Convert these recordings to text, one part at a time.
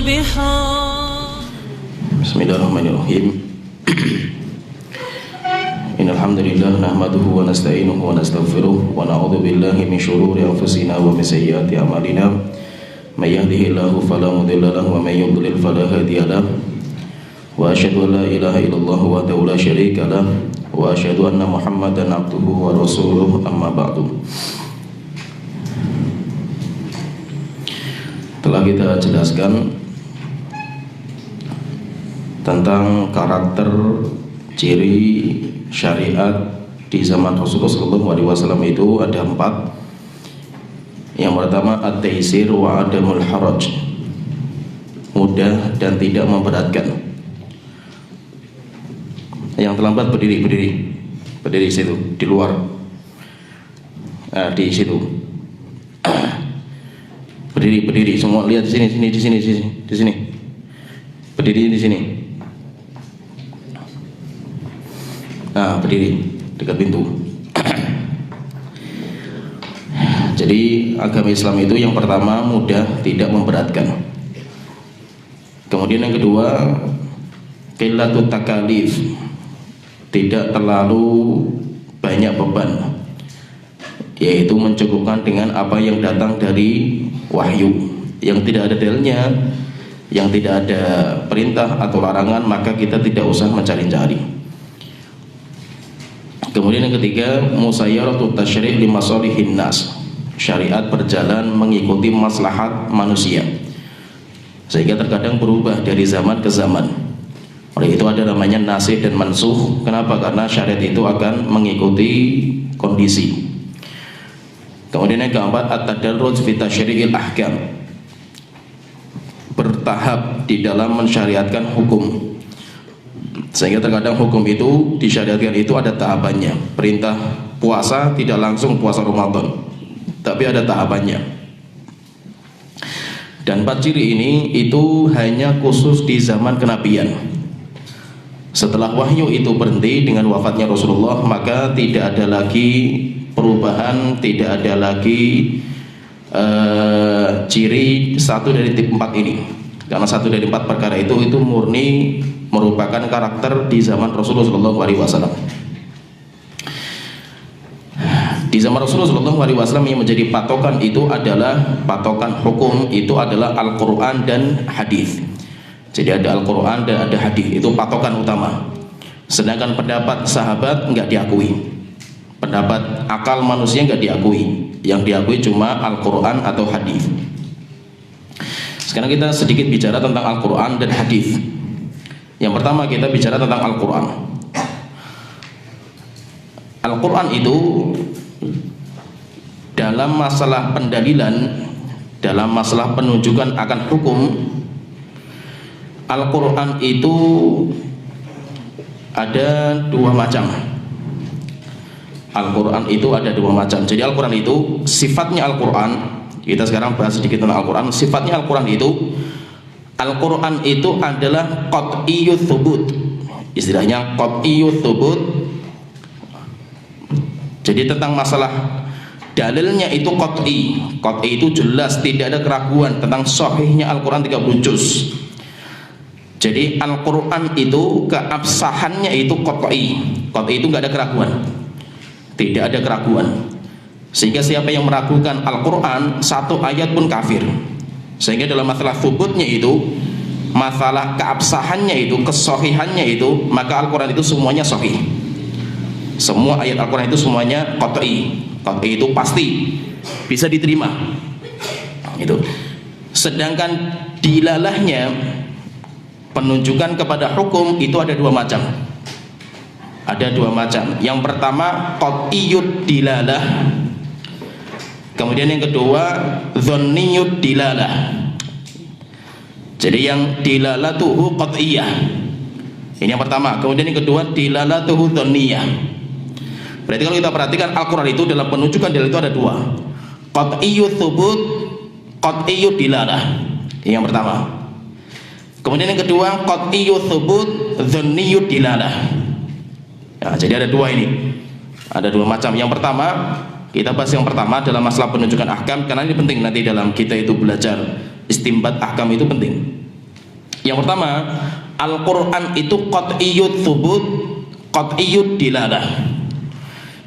البحار. Bismillahirrahmanirrahim. Innal hamdalillah nahmaduhu wa nasta'inuhu wa nastaghfiruh wa na'udzu billahi min shururi anfusina wa min sayyiati a'malina. May yahdihillahu fala mudilla lahu wa may yudlil fala hadiya lahu. Wa asyhadu an la ilaha illallah wahdahu la syarika lahu wa asyhadu anna Muhammadan abduhu wa rasuluh, amma ba'du. Telah kita jelaskan tentang karakter ciri syariat di zaman Rasulullah SAW itu ada 4. Yang pertama at-taisir wa adamul haraj, mudah dan tidak memberatkan. Yang terlambat berdiri situ di luar, di situ. Berdiri semua, lihat di sini. Berdiri di sini. Nah, berdiri dekat pintu. Jadi agama Islam itu yang pertama mudah, tidak memberatkan. Kemudian yang kedua qillatul takalif, tidak terlalu banyak beban, yaitu mencukupkan dengan apa yang datang dari wahyu, yang tidak ada dalilnya, yang tidak ada perintah atau larangan, maka kita tidak usah mencari-cari. Kemudian yang ketiga musayyaratul tasyri' li masalihin nas, syariat berjalan mengikuti maslahat manusia, sehingga terkadang berubah dari zaman ke zaman. Oleh itu ada namanya nasikh dan mansukh. Kenapa? Karena syariat itu akan mengikuti kondisi. Kemudian yang keempat at-tadarruj fi tasyri'il ahkam, bertahap di dalam mensyariatkan hukum, sehingga terkadang hukum itu disyariatkan itu ada tahapannya. Perintah puasa tidak langsung puasa Ramadan, tapi ada tahapannya. Dan 4 ciri ini itu hanya khusus di zaman kenabian. Setelah wahyu itu berhenti dengan wafatnya Rasulullah, maka tidak ada lagi perubahan, tidak ada lagi ciri satu dari tip 4 ini. Karena satu dari 4 perkara itu murni merupakan karakter di zaman Rasulullah SAW. Di zaman Rasulullah SAW yang menjadi patokan itu adalah patokan hukum, itu adalah Al-Quran dan hadis. Jadi ada Al-Quran dan ada hadis, itu patokan utama. Sedangkan pendapat sahabat enggak diakui, pendapat akal manusia enggak diakui. Yang diakui cuma Al-Quran atau hadis. Sekarang kita sedikit bicara tentang Al-Quran dan hadis. Yang pertama kita bicara tentang Al-Quran. Al-Quran itu dalam masalah pendalilan, dalam masalah penunjukan akan hukum, Al-Quran itu ada 2 macam. Al-Quran itu ada 2 macam. Jadi Al-Quran itu sifatnya Al-Quran. Kita sekarang bahas sedikit tentang Al-Quran. Sifatnya Al-Quran itu adalah qat'iyyut thubut. Istilahnya qat'iyyut thubut. Jadi tentang masalah dalilnya itu qat'i. Qat'i itu jelas, tidak ada keraguan tentang sahihnya Al-Quran 30 juz. Jadi Al-Quran itu keabsahannya itu qat'i. Qat'i itu nggak ada keraguan, tidak ada keraguan. Sehingga siapa yang meragukan Al-Quran 1 ayat pun kafir. Sehingga dalam masalah thubutnya itu, masalah keabsahannya itu, kesohihannya itu, maka Al-Quran itu semuanya sahih. Semua ayat Al-Quran itu semuanya qat'i. Qat'i itu pasti bisa diterima. Itu. Sedangkan dilalahnya, penunjukan kepada hukum itu ada 2 macam. Ada 2 macam. Yang pertama qat'iyyud dilalah. Kemudian yang kedua dhanniyud dilalah. Jadi yang dilalatuhu qat'iyyah, ini yang pertama. Kemudian yang kedua dilalatuhu dhanniyah. Berarti kalau kita perhatikan Al-Quran itu dalam penunjukan dalil itu ada 2. Qat'iyyud thubut, qat'iyyud dilalah. Ini yang pertama. Kemudian yang kedua qat'iyyud thubut, dhanniyud dilalah. Ya, jadi ada 2 ini. Ada 2 macam. Yang pertama, kita bahas yang pertama dalam masalah penunjukan ahkam, karena ini penting nanti dalam kita itu belajar istimbat ahkam, itu penting. Yang pertama, Al-Quran itu qat'iyyut thubut, qat'iyyud dilalah.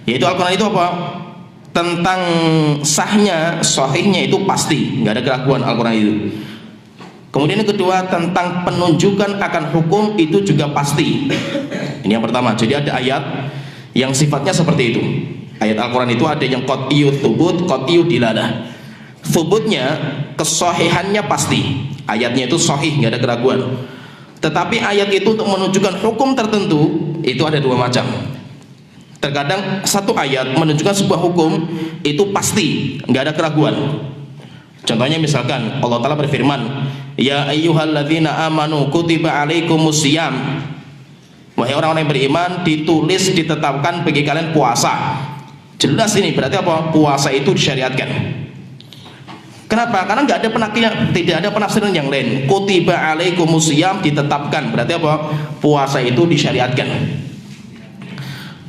Yaitu Al-Quran itu apa? Tentang sahnya, sahihnya itu pasti, nggak ada keraguan Al-Quran itu. Kemudian yang kedua, tentang penunjukan akan hukum itu juga pasti. Ini yang pertama. Jadi ada ayat yang sifatnya seperti itu. Ayat Al-Quran itu ada yang qat'iyyut thubut, qat'iyyud dilalah. Thubutnya, kesahihannya pasti. Ayatnya itu sahih, nggak ada keraguan. Tetapi ayat itu untuk menunjukkan hukum tertentu itu ada dua macam. Terkadang satu ayat menunjukkan sebuah hukum itu pasti, nggak ada keraguan. Contohnya misalkan Allah Ta'ala berfirman, ya ayyuhalladzina amanu kutiba alaikumusiyam, wahai orang-orang yang beriman, ditulis, ditetapkan bagi kalian puasa. Jelas ini berarti apa? Puasa itu disyariatkan. Kenapa? Karena nggak ada penafsiran, tidak ada penafsiran yang lain. Kutiba alaikumusiyam ditetapkan, berarti apa? Puasa itu disyariatkan.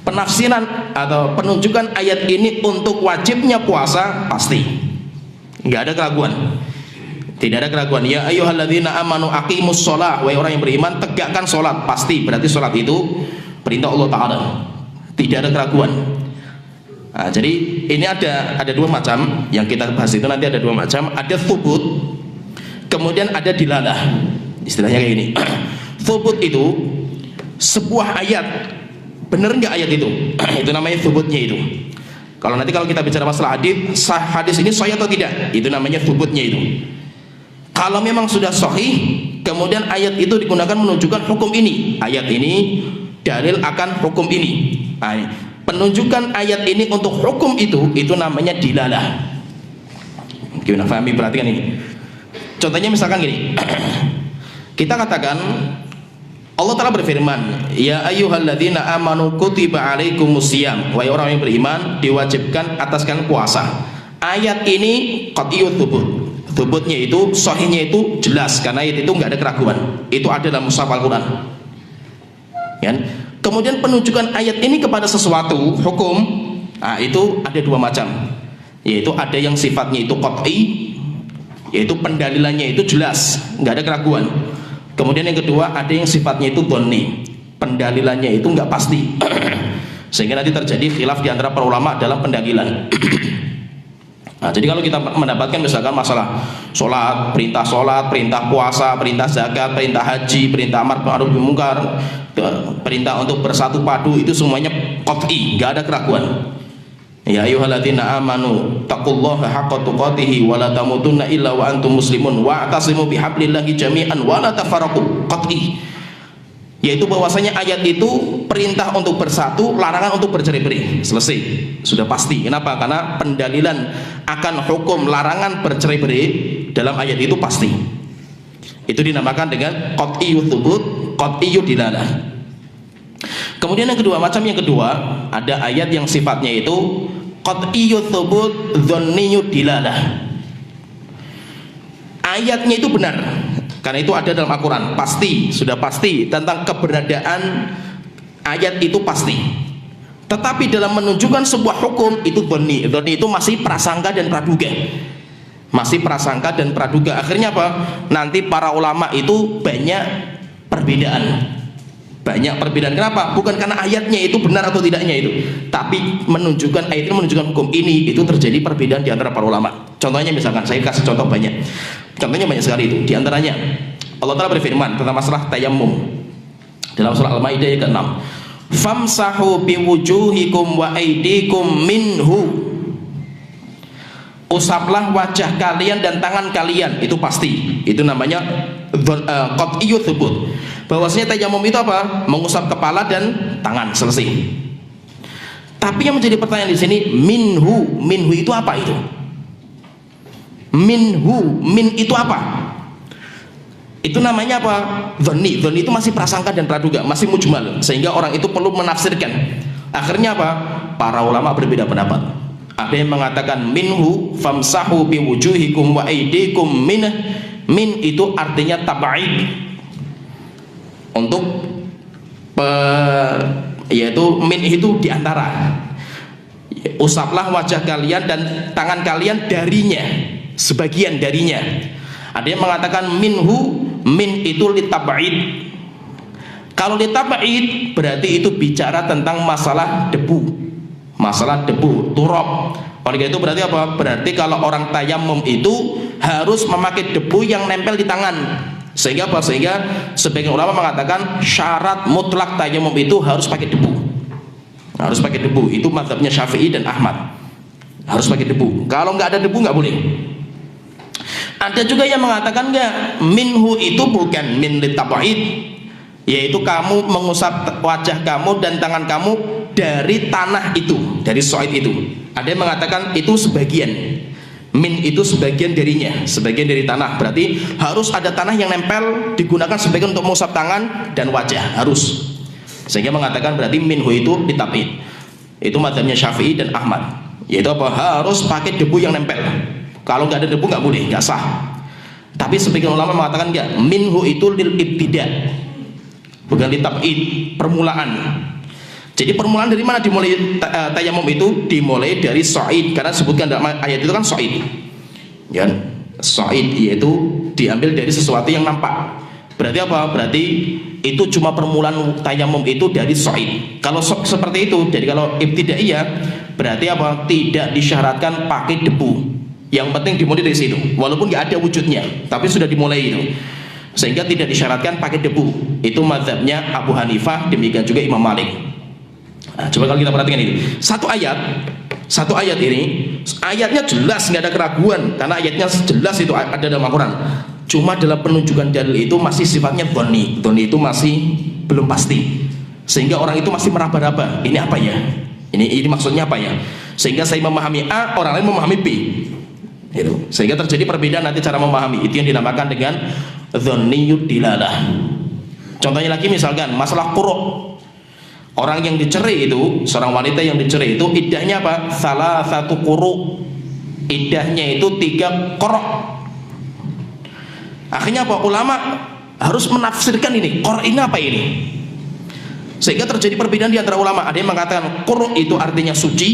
Penafsiran atau penunjukan ayat ini untuk wajibnya puasa pasti, nggak ada keraguan, tidak ada keraguan. Ya ayyuhalladzina amanu aqimus sholah, wahai orang yang beriman tegakkan sholat, pasti berarti sholat itu perintah Allah Ta'ala, tidak ada keraguan. Nah, jadi ini ada dua macam yang kita bahas itu nanti ada dua macam, ada thubut, kemudian ada dilalah. Istilahnya kayak gini. Thubut itu sebuah ayat, bener nggak ayat itu? Itu namanya thubutnya itu. Kalau kita bicara masalah hadis ini sahih atau tidak, itu namanya thubutnya itu. Kalau memang sudah sahih, kemudian ayat itu digunakan menunjukkan hukum ini. Ayat ini dalil akan hukum ini. Nah, penunjukan ayat ini untuk hukum itu namanya dilalah. Gimana fahami? Perhatikan ini. Contohnya misalkan gini. Kita katakan Allah Ta'ala berfirman, ya ayyuhalladzina amanu kutiba alaikumusiyam, wahai orang yang beriman diwajibkan atas kalian puasa. Ayat ini qat'iyyut thubut. Thubutnya itu, sahihnya itu jelas, karena ayat itu nggak ada keraguan. Itu ada dalam mushaf Al-Quran. Ya. Kemudian penunjukan ayat ini kepada sesuatu hukum, nah itu ada dua macam, yaitu ada yang sifatnya itu qat'i, yaitu pendalilannya itu jelas, nggak ada keraguan. Kemudian yang kedua ada yang sifatnya itu dhonni, pendalilannya itu nggak pasti, sehingga nanti terjadi khilaf di antara para ulama dalam pendalilan. Nah, jadi kalau kita mendapatkan misalkan masalah sholat, perintah puasa, perintah zakat, perintah haji, perintah amar ma'ruf nahi munkar, perintah untuk bersatu padu, itu semuanya qat'i, nggak ada keraguan. Ya ayyuhalladzina amanu taqullaha haqqa tuqatih wa la tamutunna illa wa antum muslimun wa'tasimu bihablillahi jami'an wa la tafarraqu, qat'i. Yaitu bahwasanya ayat itu perintah untuk bersatu, larangan untuk bercerai-berai. Selesai, sudah pasti. Kenapa? Karena pendalilan akan hukum larangan bercerai-berai dalam ayat itu pasti. Itu dinamakan dengan qat'iyyut thubut, qat'iyyud dilalah. Kemudian yang kedua, macam yang kedua, ada ayat yang sifatnya itu qat'iyyut thubut, dhonniyyud dilalah. Ayatnya itu benar, karena itu ada dalam Al-Quran, pasti, sudah pasti tentang keberadaan ayat itu pasti. Tetapi dalam menunjukkan sebuah hukum itu dhonni. Dhonni itu masih prasangka dan praduga. Masih prasangka dan praduga. Akhirnya apa? Nanti para ulama itu banyak perbedaan. Banyak perbedaan. Kenapa? Bukan karena ayatnya itu benar atau tidaknya itu, tapi menunjukkan ayat ini menunjukkan hukum ini, itu terjadi perbedaan di antara para ulama. Contohnya misalkan, saya kasih contoh banyak. Contohnya banyak sekali itu. Di antaranya Allah Ta'ala berfirman tentang masalah tayammum dalam surah Al-Maidah ayat ke-6. Famsahu biwujuhikum wa aydikum minhu. Usaplah wajah kalian dan tangan kalian, itu pasti. Itu namanya qat'iyyut thubut. Bahwasanya tayammum itu apa? Mengusap kepala dan tangan, selesai. Tapi yang menjadi pertanyaan di sini, minhu itu apa itu? Min itu apa? Itu namanya apa? Dhonni itu masih prasangka dan praduga, masih mujmal, sehingga orang itu perlu menafsirkan. Akhirnya apa? Para ulama berbeda pendapat. Ada yang mengatakan minhu famsahu biwujuhikum wa aydikum min itu artinya tab'id, untuk yaitu min itu diantara, usaplah wajah kalian dan tangan kalian darinya, sebagian darinya. Ada yang mengatakan minhu min itu litab'id. Kalau litab'id berarti itu bicara tentang masalah debu, masalah debu, turab. Oleh itu berarti apa? Berarti kalau orang tayamum itu harus memakai debu yang nempel di tangan. Sehingga apa? Sehingga sebagian ulama mengatakan syarat mutlak tayamum itu harus pakai debu. Harus pakai debu. Itu mazhabnya Syafi'i dan Ahmad. Harus pakai debu. Kalau nggak ada debu nggak boleh. Ada juga yang mengatakan enggak, minhu itu bukan min litab'id, yaitu kamu mengusap wajah kamu dan tangan kamu dari tanah itu, dari soid itu. Ada yang mengatakan itu sebagian, min itu sebagian darinya, sebagian dari tanah. Berarti harus ada tanah yang nempel, digunakan sebagian untuk mengusap tangan dan wajah, harus. Sehingga mengatakan berarti minhu itu litab'id. Itu mazhabnya Syafi'i dan Ahmad, yaitu apa? Harus pakai debu yang nempel. Kalau nggak ada debu nggak boleh, nggak sah. Tapi sebagian ulama mengatakan enggak, minhu itu lil ibtida, bukan litab'id, permulaan. Jadi permulaan dari mana dimulai tayamum itu? Dimulai dari sa'id, karena sebutkan dalam ayat itu kan sa'id. Ya, sa'id yaitu diambil dari sesuatu yang nampak. Berarti apa? Berarti itu cuma permulaan tayamum itu dari sa'id. Kalau seperti itu, jadi kalau ibtidaiyah berarti apa? Tidak disyaratkan pakai debu. Yang penting dimulai dari situ, walaupun nggak ada wujudnya, tapi sudah dimulai itu, sehingga tidak disyaratkan pakai debu. Itu mazhabnya Abu Hanifah, demikian juga Imam Malik. Nah, coba kalau kita perhatikan ini, satu ayat ini, ayatnya jelas, nggak ada keraguan, karena ayatnya jelas itu ada dalam Al-Quran. Cuma dalam penunjukan dalil itu masih sifatnya dhonni itu masih belum pasti, sehingga orang itu masih meraba-raba, ini apa ya? Ini maksudnya apa ya? Sehingga saya memahami A, orang lain memahami B. Itu. Sehingga terjadi perbedaan nanti cara memahami. Itu yang dinamakan dengan dhonniyud dilalah. Contohnya lagi misalkan masalah quru'. Orang yang dicerai itu, seorang wanita yang dicerai itu iddahnya apa? Salah satu quru'. Iddahnya itu 3 quru'. Akhirnya apa? Ulama harus menafsirkan ini. Quru' ini apa ini? Sehingga terjadi perbedaan di antara ulama. Ada yang mengatakan quru' itu artinya suci,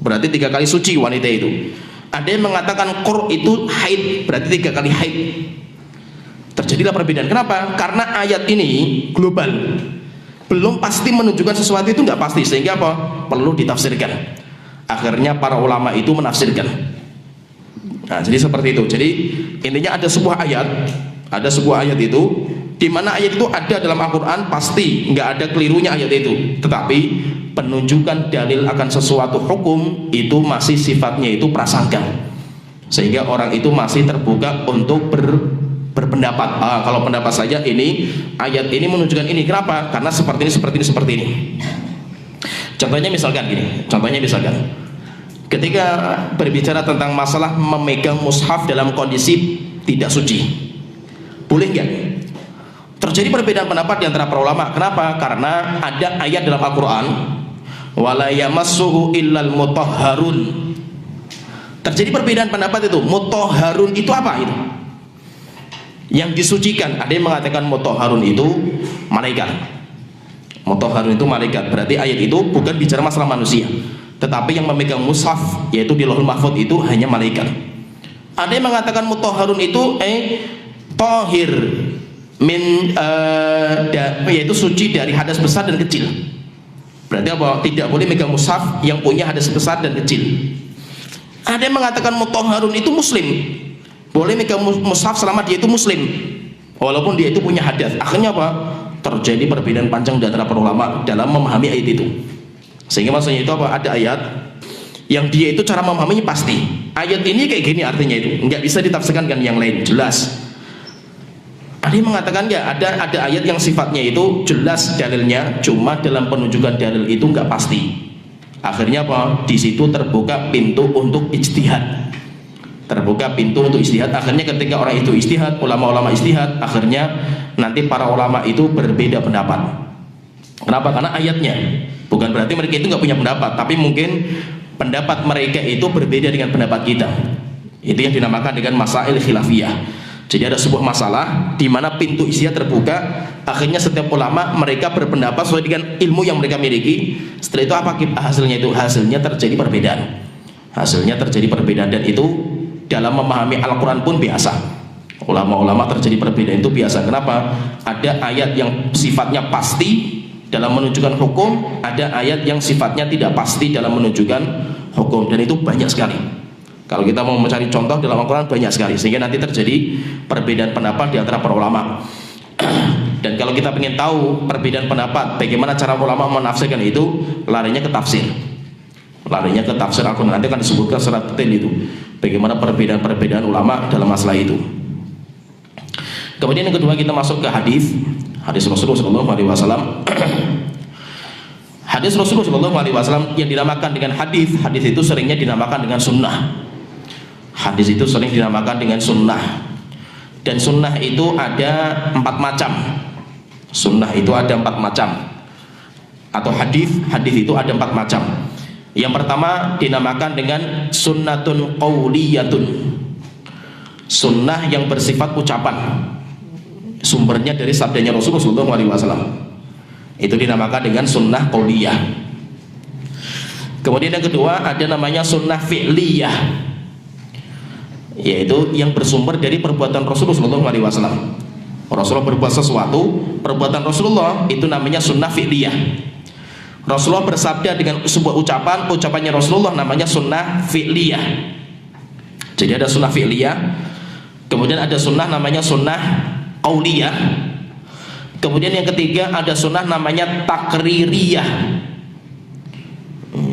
berarti 3 kali suci wanita itu. Ada yang mengatakan qur itu haid, berarti 3 kali haid. Terjadilah perbedaan. Kenapa? Karena ayat ini global, belum pasti menunjukkan sesuatu, itu nggak pasti, sehingga apa? Perlu ditafsirkan. Akhirnya para ulama itu menafsirkan. Nah, jadi seperti itu. Jadi intinya ada sebuah ayat itu, di mana ayat itu ada dalam Al-Quran, pasti nggak ada kelirunya ayat itu. Tetapi penunjukan dalil akan sesuatu hukum itu masih sifatnya itu prasangka, sehingga orang itu masih terbuka untuk berpendapat. Kalau pendapat saja ini ayat ini menunjukkan ini, kenapa? Karena seperti ini. Contohnya misalkan ketika berbicara tentang masalah memegang mushaf dalam kondisi tidak suci, boleh nggak? Terjadi perbedaan pendapat di antara para ulama. Kenapa? Karena ada ayat dalam Al-Quran, wala yamassuhu illal mutahharun. Terjadi perbedaan pendapat itu. Mutahharun itu apa itu? Yang disucikan. Ada yang mengatakan mutahharun itu malaikat. Mutahharun itu malaikat. Berarti ayat itu bukan bicara masalah manusia, tetapi yang memegang mushaf, yaitu di Lauhul Mahfuz, itu hanya malaikat. Ada yang mengatakan mutahharun itu tahir yaitu suci dari hadas besar dan kecil. Berarti apa? Tidak boleh megang mushaf yang punya hadas besar dan kecil. Ada yang mengatakan mutahharun itu muslim, boleh megang mushaf selama dia itu muslim, walaupun dia itu punya hadas. Akhirnya apa? Terjadi perbedaan panjang di antara para ulama dalam memahami ayat itu. Sehingga maksudnya itu apa? Ada ayat yang dia itu cara memahaminya pasti, ayat ini kayak gini artinya, itu nggak bisa ditafsirkan dengan yang lain, jelas. Ada yang mengatakan ya ada ayat yang sifatnya itu jelas dalilnya, cuma dalam penunjukan dalil itu nggak pasti. Akhirnya apa? Di situ terbuka pintu untuk ijtihad. Akhirnya ketika orang itu ijtihad, ulama-ulama ijtihad, akhirnya nanti para ulama itu berbeda pendapat. Kenapa? Karena ayatnya. Bukan berarti mereka itu nggak punya pendapat, tapi mungkin pendapat mereka itu berbeda dengan pendapat kita. Itu yang dinamakan dengan masail khilafiyah. Jadi ada sebuah masalah di mana pintu ijtihad terbuka, akhirnya setiap ulama mereka berpendapat sesuai dengan ilmu yang mereka miliki. Setelah itu apa hasilnya itu? Hasilnya terjadi perbedaan. Dan itu dalam memahami Al-Quran pun biasa. Ulama-ulama terjadi perbedaan itu biasa. Kenapa? Ada ayat yang sifatnya pasti dalam menunjukkan hukum, ada ayat yang sifatnya tidak pasti dalam menunjukkan hukum, dan itu banyak sekali. Kalau kita mau mencari contoh dalam Al-Quran banyak sekali, sehingga nanti terjadi perbedaan pendapat di antara para ulama. Dan kalau kita ingin tahu perbedaan pendapat, bagaimana cara ulama menafsirkan itu, larinya ke tafsir. Larinya ke tafsir Al-Quran, nanti akan disebutkan secara detail itu bagaimana perbedaan-perbedaan ulama dalam masalah itu. Kemudian yang kedua, kita masuk ke hadis Rasulullah SAW. Hadis Rasulullah SAW yang dinamakan dengan hadis itu seringnya dinamakan dengan sunnah. Hadis itu sering dinamakan dengan sunnah. Dan sunnah itu ada 4 macam. Sunnah itu ada 4 macam. Atau hadis itu ada 4 macam. Yang pertama dinamakan dengan sunnatun qauliyatun. Sunnah yang bersifat ucapan. Sumbernya dari sabdanya Rasulullah SAW. Itu dinamakan dengan sunnah qauliyah. Kemudian yang kedua ada namanya sunnah fi'liyah, yaitu yang bersumber dari perbuatan Rasulullah SAW. Rasulullah berbuat sesuatu, perbuatan Rasulullah itu namanya sunnah fi'liyah. Rasulullah bersabda dengan sebuah ucapan, ucapannya Rasulullah namanya sunnah fi'liyah. Jadi ada sunnah fi'liyah, kemudian ada sunnah namanya sunnah qauliyah. Kemudian yang ketiga ada sunnah namanya takririyah.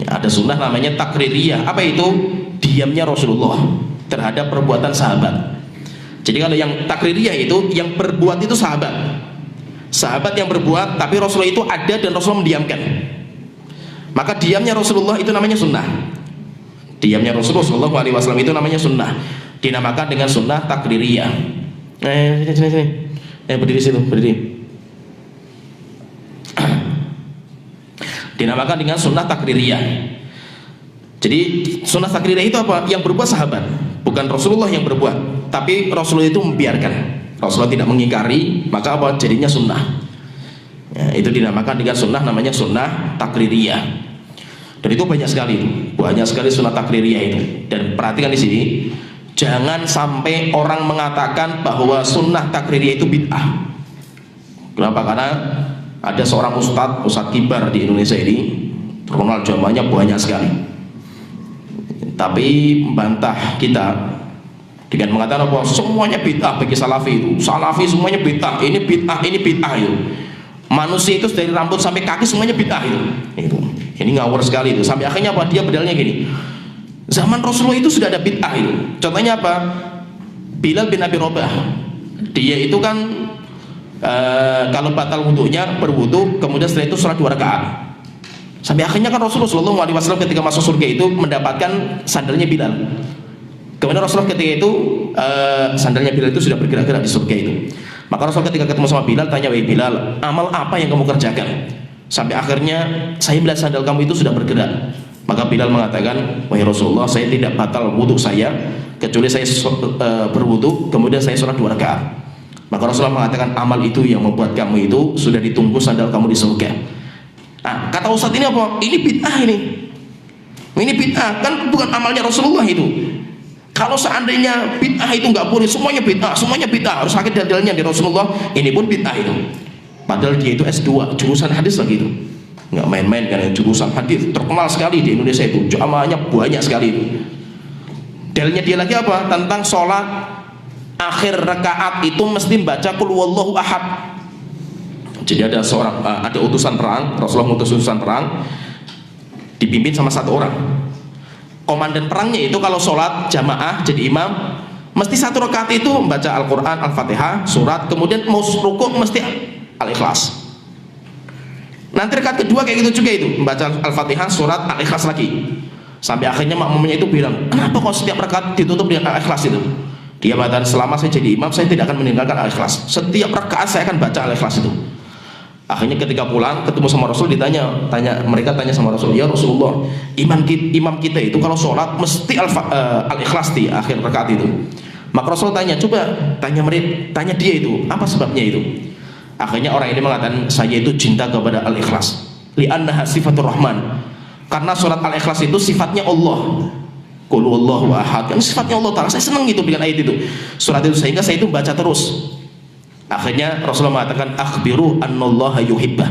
Ada sunnah namanya takririyah. Apa itu? Diamnya Rasulullah terhadap perbuatan sahabat. Jadi kalau yang takririyah itu yang berbuat itu sahabat yang berbuat, tapi Rasulullah itu ada dan Rasulullah mendiamkan. Maka diamnya Rasulullah itu namanya sunnah. Diamnya Rasulullah SAW itu namanya sunnah. Dinamakan dengan sunnah takririyah. Sini. Berdiri situ, berdiri. Dinamakan dengan sunnah takririyah. Jadi sunnah takririyah itu apa? Yang berbuat sahabat, bukan Rasulullah yang berbuat, tapi Rasulullah itu membiarkan. Rasulullah tidak mengingkari, maka apa? Jadinya sunnah. Ya, itu dinamakan dengan sunnah, namanya sunnah takririyah. Dan itu banyak sekali sunnah takririyah itu. Dan perhatikan di sini, jangan sampai orang mengatakan bahwa sunnah takririyah itu bid'ah. Kenapa? Karena ada seorang ustadz kibar di Indonesia ini, terkenal jamaahnya banyak sekali, tapi membantah kita dengan mengatakan bahwa semuanya bid'ah bagi salafi itu. Salafi semuanya bid'ah, ini bid'ah itu. Manusia itu dari rambut sampai kaki semuanya bid'ah itu. Ini ngawur sekali itu. Sampai akhirnya apa? Dia berdalilnya gini, zaman Rasulullah itu sudah ada bid'ah itu. Contohnya apa? Bilal bin Abi Rabah, dia itu kan kalau batal wudunya berwudu, kemudian setelah itu sholat 2 rakaat. Sampai akhirnya kan Rasulullah SAW ketika masuk surga itu mendapatkan sandalnya Bilal. Kemudian Rasulullah ketika itu sandalnya Bilal itu sudah bergerak-gerak di surga itu. Maka Rasulullah ketika ketemu sama Bilal tanya, "Wahai Bilal, amal apa yang kamu kerjakan sampai akhirnya saya melihat sandal kamu itu sudah bergerak?" Maka Bilal mengatakan, "Wahai Rasulullah, saya tidak batal wudu saya kecuali saya berwudu kemudian saya sholat 2 rakaat." Maka Rasulullah mengatakan, amal itu yang membuat kamu itu sudah ditunggu sandal kamu di surga. Nah, kata Ustadz ini apa? Ini bid'ah ini. Ini bid'ah, kan bukan amalnya Rasulullah itu. Kalau seandainya bid'ah itu nggak boleh, semuanya bid'ah, harus sakit dalilnya di Rasulullah, ini pun bid'ah itu. Padahal dia itu S2, jurusan hadis lagi itu. Nggak main-main kan, jurusan hadis terkenal sekali di Indonesia itu, jamaahnya banyak sekali itu. Dalilnya dia lagi apa? Tentang sholat akhir rakaat itu mesti membaca qul huwallahu ahad. Jadi ada utusan perang, Rasulullah mengutus utusan perang dipimpin sama 1 orang. Komandan perangnya itu kalau sholat jamaah jadi imam mesti 1 rakaat itu membaca Al-Quran, Al-Fatihah, surat, kemudian mau rukuk mesti Al-Ikhlas. Nanti rakaat kedua kayak gitu juga itu, membaca Al-Fatihah, surat, Al-Ikhlas lagi. Sampai akhirnya makmumnya itu bilang, "Kenapa kok setiap rakaat ditutup dengan Al-Ikhlas itu?" Dia mengatakan, "Selama saya jadi imam saya tidak akan meninggalkan Al-Ikhlas. Setiap rakaat saya akan baca Al-Ikhlas itu." Akhirnya ketika pulang ketemu sama Rasul, mereka tanya sama Rasul, "Ya Rasulullah, imam kita itu kalau sholat mesti Al-Ikhlas di akhir rakaat itu." Maka Rasul tanya, "Coba tanya dia itu apa sebabnya itu." Akhirnya orang ini mengatakan, "Saya itu cinta kepada Al-Ikhlas, li'annaha sifatur rahman." Karena sholat Al-Ikhlas itu sifatnya Allah. Qul huwallahu ahad, kan sifatnya Allah Ta'ala. Saya senang gitu dengan ayat itu, surat itu, sehingga saya itu baca terus. Akhirnya Rasulullah mengatakan, akhbiru annallaha yuhibbah,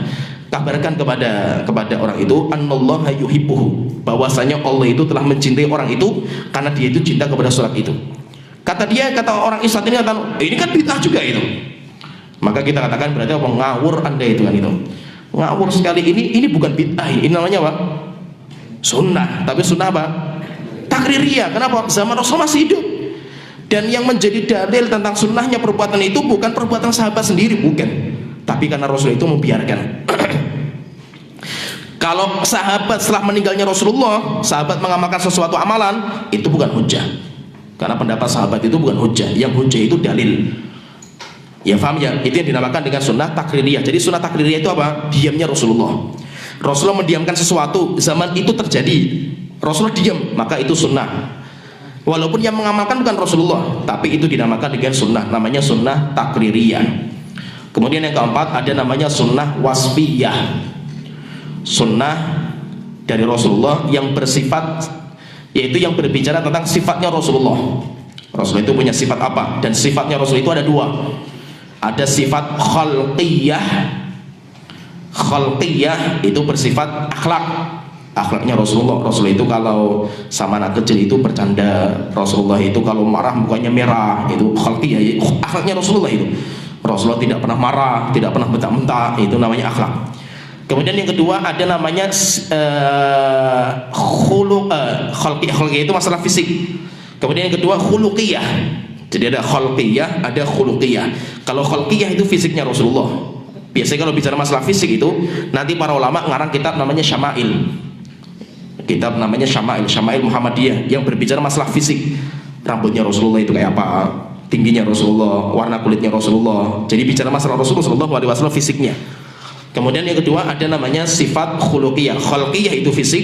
kabarkan kepada orang itu, annallaha yuhibbuhu, bahwasanya Allah itu telah mencintai orang itu karena dia itu cinta kepada surat itu. Kata orang Islam ini kan bid'ah juga itu. Maka kita katakan berarti apa? Ngawur Anda itu kan itu. Ngawur sekali. Ini bukan bid'ah, ini namanya apa? Sunnah. Tapi sunnah apa? Takririyah. Kenapa? Zaman Rasul masih hidup. Dan yang menjadi dalil tentang sunnahnya perbuatan itu bukan perbuatan sahabat sendiri, bukan. Tapi karena Rasul itu membiarkan. Kalau sahabat setelah meninggalnya Rasulullah, sahabat mengamalkan sesuatu amalan, itu bukan hujjah. Karena pendapat sahabat itu bukan hujjah. Yang hujjah itu dalil. Ya paham ya? Itu yang dinamakan dengan sunnah takririyah. Jadi sunnah takririyah itu apa? Diamnya Rasulullah. Rasulullah mendiamkan sesuatu, zaman itu terjadi, Rasulullah diam, maka itu sunnah. Walaupun yang mengamalkan bukan Rasulullah, tapi itu dinamakan dengan sunnah, namanya sunnah takririyah. Kemudian yang keempat ada namanya sunnah wasfiyah, sunnah dari Rasulullah yang bersifat, yaitu yang berbicara tentang sifatnya Rasulullah. Rasul itu punya sifat apa? Dan sifatnya Rasul itu ada dua. Ada sifat khalqiyah. Khalqiyah itu bersifat akhlaknya Rasulullah. Rasul itu kalau sama anak kecil itu bercanda. Rasulullah itu kalau marah mukanya merah. Itu khalqiyah, akhlaknya Rasulullah itu. Rasulullah tidak pernah marah, tidak pernah bentak-bentak. Itu namanya akhlak. Kemudian yang kedua ada namanya khalqiyah itu masalah fisik. Kemudian yang kedua khuluqiyah. Jadi ada khalqiyah, ada khuluqiyah. Kalau khalqiyah itu fisiknya Rasulullah. Biasanya kalau bicara masalah fisik itu nanti para ulama ngarang kitab namanya Syama'il. Kitab namanya Syama'il Muhammadiyah yang berbicara masalah fisik. Rambutnya Rasulullah itu kayak apa? Tingginya Rasulullah, warna kulitnya Rasulullah. Jadi bicara masalah Rasulullah SAW fisiknya. Kemudian yang kedua ada namanya sifat khuluqiyah. Khalqiyah itu fisik,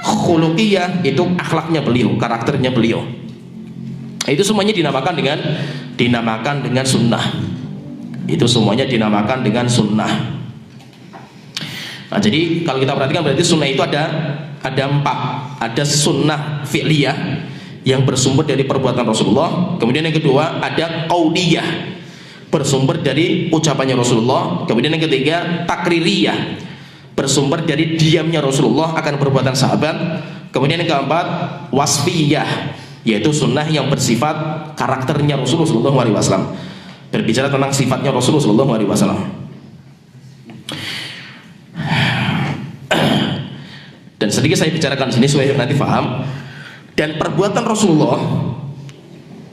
khuluqiyah itu akhlaknya beliau, karakternya beliau. Itu semuanya dinamakan dengan sunnah. Itu semuanya dinamakan dengan sunnah. Nah, jadi kalau kita perhatikan berarti sunnah itu ada empat. Ada sunnah fi'liyah yang bersumber dari perbuatan Rasulullah. Kemudian yang kedua ada qauliyah, bersumber dari ucapannya Rasulullah. Kemudian yang ketiga takririyah, bersumber dari diamnya Rasulullah akan perbuatan sahabat. Kemudian yang keempat wasfiyah, yaitu sunnah yang bersifat karakternya Rasulullah SAW, berbicara tentang sifatnya Rasulullah SAW. Dan sedikit saya bicarakan di sini supaya nanti paham. Dan perbuatan Rasulullah,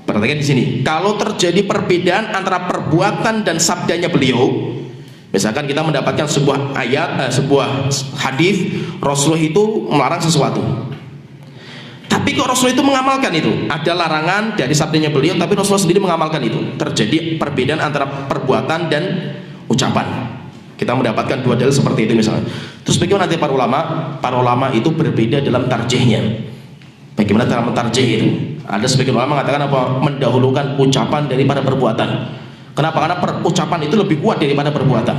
perhatikan di sini, kalau terjadi perbedaan antara perbuatan dan sabdanya beliau, misalkan kita mendapatkan sebuah ayat, sebuah hadis, Rasulullah itu melarang sesuatu, tapi kok Rasul itu mengamalkan itu, ada larangan dari sabdanya beliau, tapi Rasulullah sendiri mengamalkan itu. Terjadi perbedaan antara perbuatan dan ucapan. Kita mendapatkan dua dalil seperti itu misalnya. Terus bagaimana nanti para ulama? Para ulama itu berbeda dalam tarjihnya. Bagaimana cara mentarjih itu? Ada sebagian ulama mengatakan apa? Mendahulukan ucapan daripada perbuatan. Kenapa? Karena ucapan itu lebih kuat daripada perbuatan.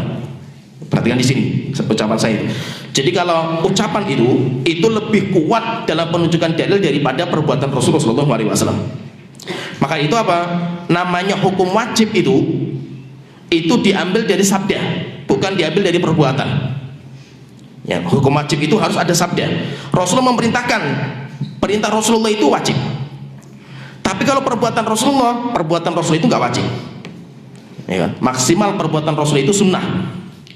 Perhatikan di sini ucapan saya. Jadi kalau ucapan itu lebih kuat dalam penunjukan dalil daripada perbuatan Rasulullah SAW. Maka itu apa? Namanya hukum wajib itu diambil dari sabda, bukan diambil dari perbuatan. Ya, hukum wajib itu harus ada sabda. Rasulullah memerintahkan, perintah Rasulullah itu wajib. Tapi kalau perbuatan Rasul itu nggak wajib. Ya kan? Maksimal perbuatan Rasul itu sunnah.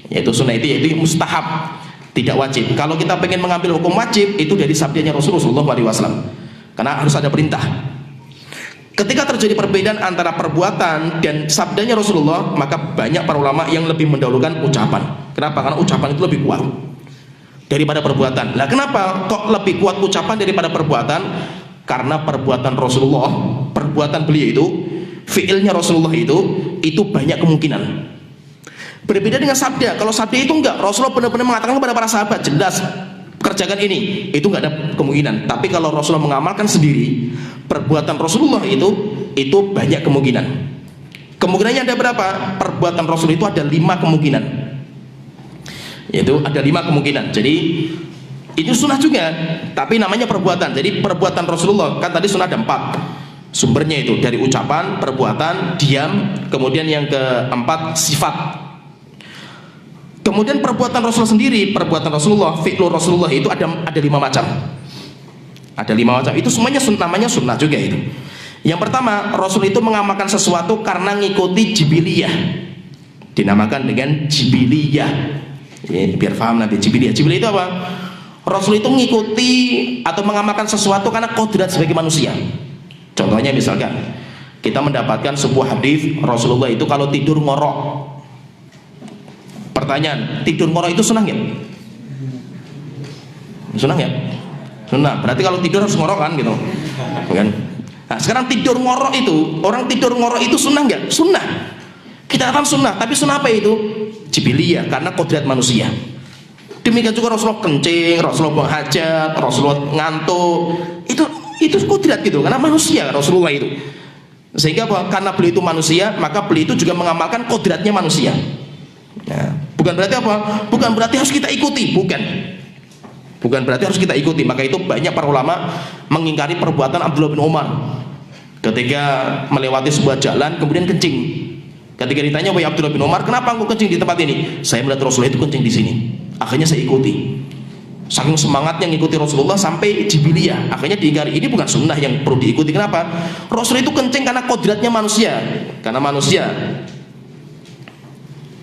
Yaitu sunnah yaitu mustahab, tidak wajib. Kalau kita pengen mengambil hukum wajib itu dari sabdanya Rasulullah SAW, karena harus ada perintah. Ketika terjadi perbedaan antara perbuatan dan sabdanya Rasulullah, maka banyak para ulama yang lebih mendahulukan ucapan. Kenapa? Karena ucapan itu lebih kuat daripada perbuatan. Nah, kenapa kok lebih kuat ucapan daripada perbuatan? Karena perbuatan Rasulullah, perbuatan beliau itu, fiilnya Rasulullah itu banyak kemungkinan. Berbeda dengan sabda. Kalau sabda itu enggak, Rasulullah benar-benar mengatakan kepada para sahabat, jelas kerjakan ini, itu enggak ada kemungkinan. Tapi kalau Rasulullah mengamalkan sendiri, perbuatan Rasulullah itu banyak kemungkinan. Kemungkinannya ada berapa? Perbuatan Rasul itu ada 5 kemungkinan. Yaitu ada 5 kemungkinan. Jadi Ini sunnah juga, tapi namanya perbuatan. Jadi perbuatan Rasulullah kan tadi sunnah ada 4 sumbernya itu, dari ucapan, perbuatan, diam, kemudian yang keempat sifat. Kemudian perbuatan Rasulullah sendiri, perbuatan Rasulullah, fi'lur Rasulullah itu ada 5 macam. Ada 5 macam. Itu semuanya namanya sunnah juga itu. Yang pertama, Rasul itu mengamalkan sesuatu karena ngikuti jibiliyah. Dinamakan dengan jibiliyah. Ya, biar paham nanti jibiliyah. Jibiliyah itu apa? Rasul itu mengikuti atau mengamalkan sesuatu karena kodrat sebagai manusia. Contohnya misalkan kita mendapatkan sebuah hadis Rasulullah itu kalau tidur ngorok. Pertanyaan, tidur ngorok itu sunnah nggak? Sunnah nggak? Sunnah. Berarti kalau tidur harus ngorok kan gitu, kan? Nah, sekarang tidur ngorok itu, orang tidur ngorok itu sunnah nggak? Sunnah. Kita katakan sunnah, tapi sunnah apa itu? Jibiliyah, karena kodrat manusia. Demikian juga Rasulullah kencing, Rasulullah buang hajat, Rasulullah ngantuk. Itu kodrat gitu, karena manusia Rasulullah itu. Sehingga karena beliau itu manusia, maka beliau itu juga mengamalkan kodratnya manusia. Nah, bukan berarti apa? Bukan berarti harus kita ikuti, bukan. Bukan berarti harus kita ikuti. Maka itu banyak para ulama mengingkari perbuatan Abdullah bin Umar ketika melewati sebuah jalan kemudian kencing. Ketika ditanya, wahai Abdullah bin Umar, kenapa engkau kencing di tempat ini? Saya melihat Rasulullah itu kencing di sini. Akhirnya saya ikuti. Saking semangatnya ngikuti Rasulullah sampai jibiliyah. Akhirnya diingkari. Ini bukan sunnah yang perlu diikuti. Kenapa? Rasul itu kencing karena kodratnya manusia. Karena manusia.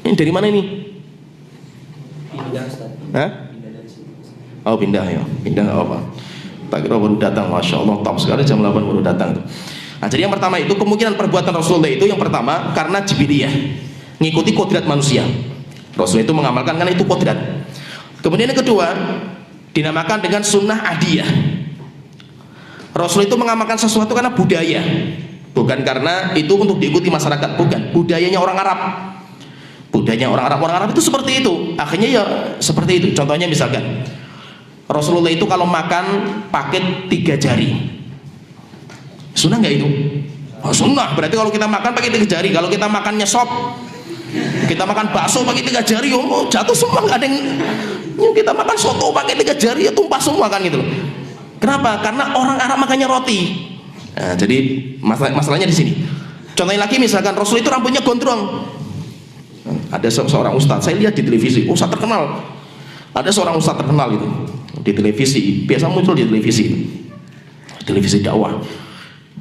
Ini dari mana ini? Pindah, Ustaz. Hah? Pindah dari sini. Oh pindah ya. Pindah nggak apa. Tak kira baru datang. Masya Allah. Top sekali jam 8 baru datang. Nah, jadi yang pertama itu kemungkinan perbuatan Rasulullah itu yang pertama karena jibiliyah, ngikuti kodrat manusia. Rasul itu mengamalkan karena itu kodrat. Kemudian yang kedua dinamakan dengan sunnah adiyah. Rasul itu mengamalkan sesuatu karena budaya, bukan karena itu untuk diikuti masyarakat, bukan. Budayanya orang Arab. Budayanya orang Arab itu seperti itu. Akhirnya ya seperti itu. Contohnya misalkan Rasulullah itu kalau makan pakai 3 jari. Sunnah nggak itu? Oh, sunnah. Berarti kalau kita makan pakai 3 jari. Kalau kita makannya sop, kita makan bakso pakai 3 jari, oh jatuh semua, nggak ada yang. Kita makan soto pakai 3 jari ya tumpah semua kan gitu loh. Kenapa? Karena orang Arab makannya roti. Nah, jadi masalahnya di sini. Contohnya lagi misalkan Rasul itu rambutnya gondrong. Ada seorang ustadz, saya lihat di televisi, ustadz terkenal. Ada seorang ustadz terkenal itu di televisi, biasa muncul di televisi dakwah.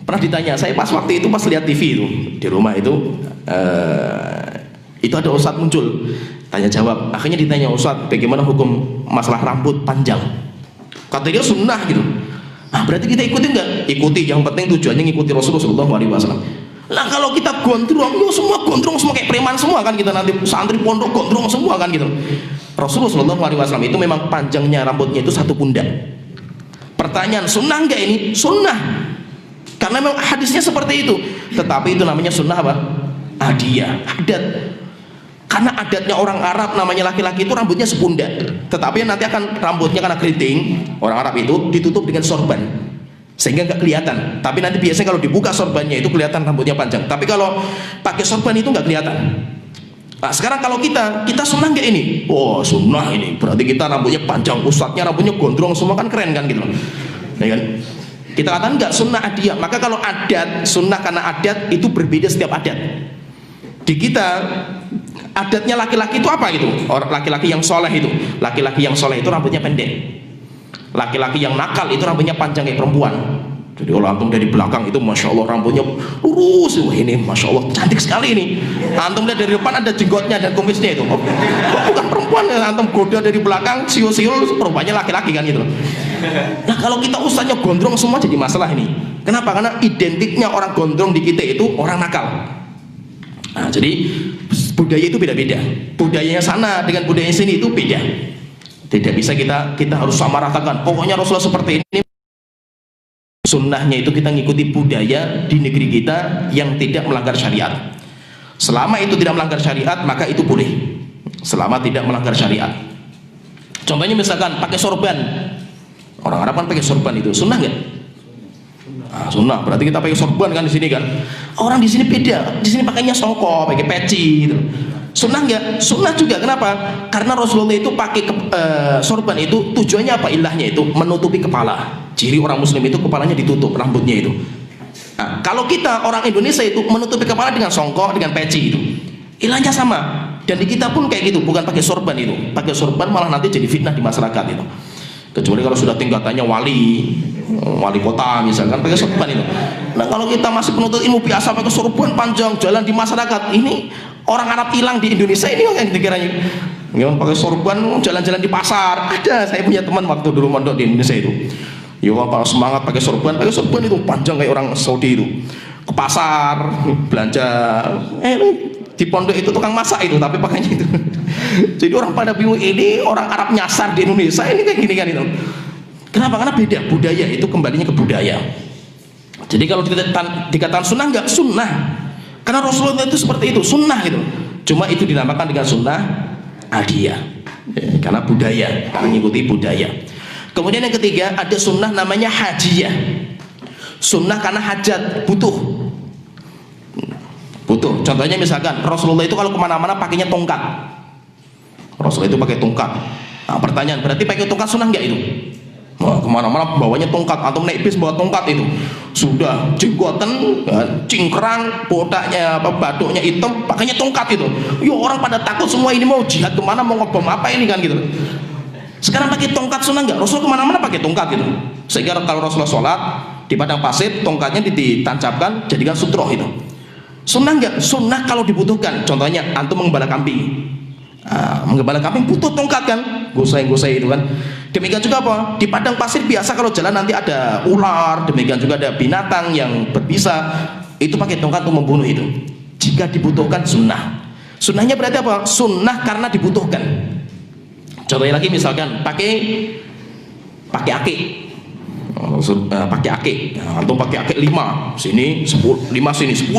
Pernah ditanya, saya pas waktu itu pas lihat TV itu di rumah itu ada ustadz muncul, tanya jawab. Akhirnya ditanya, ustadz bagaimana hukum masalah rambut panjang? Kata dia sunnah gitu. Ah, berarti kita ikuti nggak? Ikuti, yang penting tujuannya ngikuti Rasulullah SAW. Lah kalau kita gondrong, yo semua gondrong semua kayak preman semua kan kita, nanti santri pondok gondrong semua kan gitu. Rasulullah SAW itu memang panjangnya rambutnya itu 1 pundak. Pertanyaan, sunnah nggak ini? Sunnah. Karena memang hadisnya seperti itu. Tetapi itu namanya sunnah apa? Adiyah, adat. Karena adatnya orang Arab namanya laki-laki itu rambutnya sepundak. Tetapi nanti akan rambutnya karena keriting, orang Arab itu ditutup dengan sorban. Sehingga nggak kelihatan. Tapi nanti biasanya kalau dibuka sorbannya itu kelihatan rambutnya panjang. Tapi kalau pakai sorban itu nggak kelihatan. Nah, sekarang kalau kita sunnah nggak ini? Oh sunnah ini. Berarti kita rambutnya panjang, ustadznya rambutnya gondrong semua kan keren kan gitu. Ya kan? Kita katakan enggak, sunnah adiyah. Maka kalau adat, sunnah karena adat itu berbeda setiap adat. Di kita adatnya laki-laki itu apa gitu? Orang laki-laki yang soleh itu, laki-laki yang soleh itu rambutnya pendek. Laki-laki yang nakal itu rambutnya panjang kayak perempuan. Jadi kalau antum dari belakang itu masya Allah rambutnya lurus. Wah ini masya Allah cantik sekali ini. Antum lihat dari depan ada jenggotnya dan kumisnya itu. Oh, bukan perempuan, antum goda dari belakang siul-siul perempuannya laki-laki kan gitu. Nah kalau kita ustaznya gondrong semua jadi masalah ini. Kenapa? Karena identiknya orang gondrong di kita itu orang nakal. Nah jadi budaya itu beda-beda. Budayanya sana dengan budaya sini itu beda. Tidak bisa kita harus sama ratakan. Pokoknya Rasulullah seperti ini. Sunnahnya itu kita ngikuti budaya di negeri kita yang tidak melanggar syariat. Selama itu tidak melanggar syariat maka itu boleh. Selama tidak melanggar syariat. Contohnya misalkan pakai sorban. Orang Arab kan pakai sorban itu sunnah nggak? Nah, sunnah. Berarti kita pakai sorban kan di sini kan. Orang di sini beda. Di sini pakainya songkok, pakai peci gitu. Sunnah enggak? Sunnah juga. Kenapa? Karena Rasulullah itu pakai sorban itu tujuannya apa? Ilahnya itu menutupi kepala. Ciri orang muslim itu kepalanya ditutup, rambutnya itu. Nah, kalau kita orang Indonesia itu menutupi kepala dengan songkok, dengan peci itu, ilahnya sama. Dan di kita pun kayak gitu, bukan pakai sorban itu. Pakai sorban malah nanti jadi fitnah di masyarakat itu. Kecuali kalau sudah tingkatannya wali kota misalkan pakai sorban itu. Nah, kalau kita masih penuntut ilmu biasa pakai sorban panjang jalan di masyarakat, ini orang Arab hilang di Indonesia ini yang dikiranya. Yang pakai sorban jalan-jalan di pasar. Ada, saya punya teman waktu dulu mondok di Indonesia itu. Ya kalau semangat pakai sorban itu panjang kayak orang Saudi itu. Ke pasar belanja, di pondok itu tukang masak itu, tapi pakainya itu. Jadi orang pada bingung, ini orang Arab nyasar di Indonesia ini kayak gini kan itu. Kenapa? Karena beda budaya, itu kembalinya ke budaya. Jadi kalau dikatakan sunnah enggak sunnah, karena Rasulullah itu seperti itu, sunnah gitu. Cuma itu dinamakan dengan sunnah adiyah, karena budaya, karena mengikuti budaya. Kemudian yang ketiga ada sunnah namanya hajiyah. Sunnah karena hajat, butuh. Contohnya misalkan Rasulullah itu kalau kemana-mana pakainya tongkat. Rasulullah itu pakai tongkat. Nah, pertanyaan, berarti pakai tongkat sunnah enggak itu? Nah, kemana-mana bawanya tongkat, atau naik bis bawa tongkat itu. Sudah jenggoten, cingkrang, botaknya batuknya hitam, pakainya tongkat itu. Yo, orang pada takut semua, ini mau jihad kemana, mau ngebom apa ini kan gitu. Sekarang pakai tongkat sunnah enggak? Rasul kemana-mana pakai tongkat gitu. Sehingga kalau Rasulullah sholat di padang pasir, tongkatnya ditancapkan jadikan sutroh itu. Sunnah enggak? Sunnah kalau dibutuhkan. Contohnya antum menggembala kambing. Menggembala kambing butuh tongkat kan, gosai itu kan. Demikian juga apa? Di padang pasir biasa kalau jalan nanti ada ular, demikian juga ada binatang yang berbisa, itu pakai tongkat untuk membunuh itu. Jika dibutuhkan sunnah. Sunnahnya berarti apa? Sunnah karena dibutuhkan. Contohnya lagi misalkan pakai akik. Pakai akik, antum pakai akik 5 sini 10, 5 sini 10,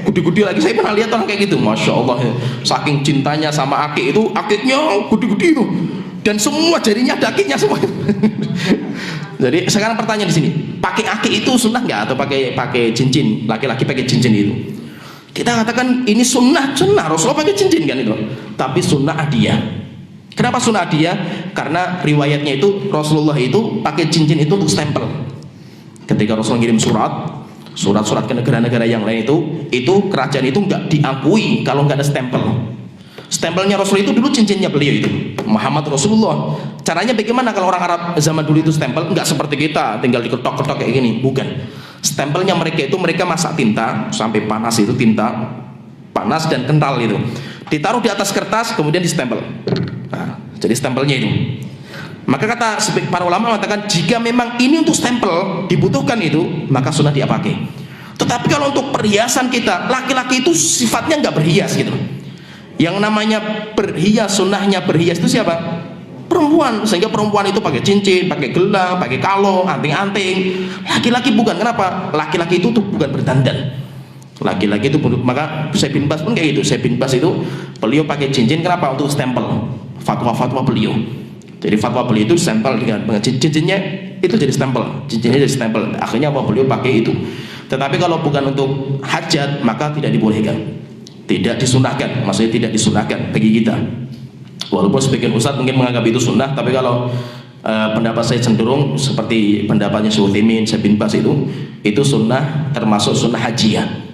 gede-gede lagi. Saya pernah lihat orang kayak gitu, masya Allah, saking cintanya sama akik itu, akiknya gede-gede itu, dan semua jarinya ada akiknya semua. Jadi sekarang pertanyaan di sini, pakai akik itu sunnah nggak, atau pakai cincin? Laki-laki pakai cincin itu, kita katakan ini sunnah. Rasulullah pakai cincin kan itu, tapi sunnah adiyah. Kenapa sunnah dia? Karena riwayatnya itu Rasulullah itu pakai cincin itu untuk stempel. Ketika Rasulullah ngirim surat ke negara-negara yang lain itu kerajaan itu nggak diakui kalau nggak ada stempel. Stempelnya Rasul itu dulu cincinnya beliau itu Muhammad Rasulullah. Caranya bagaimana kalau orang Arab zaman dulu itu stempel? Nggak seperti kita tinggal diketok-ketok kayak gini, bukan. Stempelnya mereka itu mereka masak tinta sampai panas, itu tinta panas dan kental itu, ditaruh di atas kertas kemudian distempel. Nah, jadi stempelnya itu. Maka kata para ulama mengatakan jika memang ini untuk stempel dibutuhkan itu, maka sunnah dia pakai. Tetapi kalau untuk perhiasan kita, laki-laki itu sifatnya nggak berhias gitu. Yang namanya berhias, sunnahnya berhias itu siapa? Perempuan. Sehingga perempuan itu pakai cincin, pakai gelang, pakai kalung, anting-anting. Laki-laki bukan. Kenapa? Laki-laki itu tuh bukan berdandan. Laki-laki itu, maka Syekh bin Baz pun kayak gitu. Syekh bin Baz itu beliau pakai cincin, kenapa? Untuk stempel fatwa-fatwa beliau. Jadi fatwa beliau itu stempel dengan cincinnya itu jadi stempel, cincinnya jadi stempel. Akhirnya apa? Beliau pakai itu. Tetapi kalau bukan untuk hajat maka tidak dibolehkan, tidak disunahkan. Maksudnya tidak disunahkan bagi kita. Walaupun sebagian ustadz mungkin menganggap itu sunnah, tapi kalau pendapat saya cenderung seperti pendapatnya Syekh Utsaimin, Syekh bin Baz itu sunnah, termasuk sunnah hajiyah.